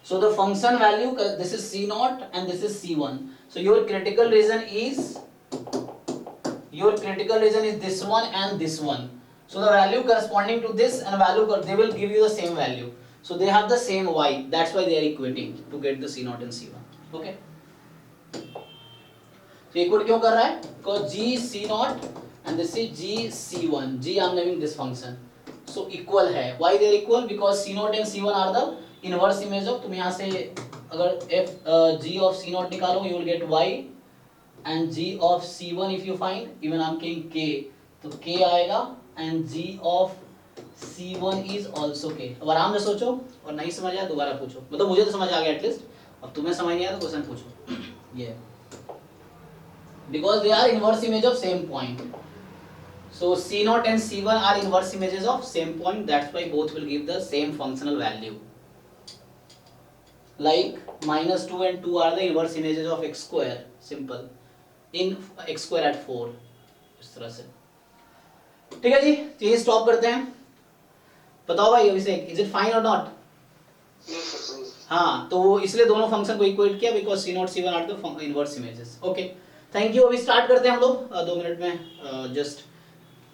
So the function value, this is C0 and this is C1, so your critical region is this one and this one, so the value corresponding to this and value they will give you the same value, so they have the same y, that's why they are equating to get the C0 and C1, okay। So equate क्यों कर रहा है, because G C0 and this is G C1, G I am naming this function, so equal है, why they are equal, because C0 and C1 are the inverse image of, तुम यहाँ से अगर f g of C0 निकालो, you will get y, and g of C1 if you find, even I'm saying k, तो k आएगा, and g of C1 is also k। अब आराम से सोचो, और नहीं समझ आया दोबारा पूछो, मतलब मुझे तो समझ आ गया एटलीस्ट, अब तुम्हें समझ नहीं आया तो क्वेश्चन पूछो, ये because they are inverse image of same point, So C0 and C1 are inverse images of same point. That's why both will give the same functional value. Like -2 and 2 are the inverse images of x square. Simple. In x square at 4. इस तरह से. ठीक है जी, चलिए stop करते हैं. बताओ भाई अभिषेक, इज इट फाइन और नॉट? Yes, sir. हाँ, तो वो इसलिए दोनों फंक्शन को इक्वेट किया because C0 C1 are the inverse images. Okay, thank you. अभी स्टार्ट करते हैं हम लोग 2 मिनट में. जस्ट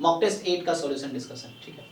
मॉक टेस्ट 8 का सॉल्यूशन डिस्कशन. ठीक है.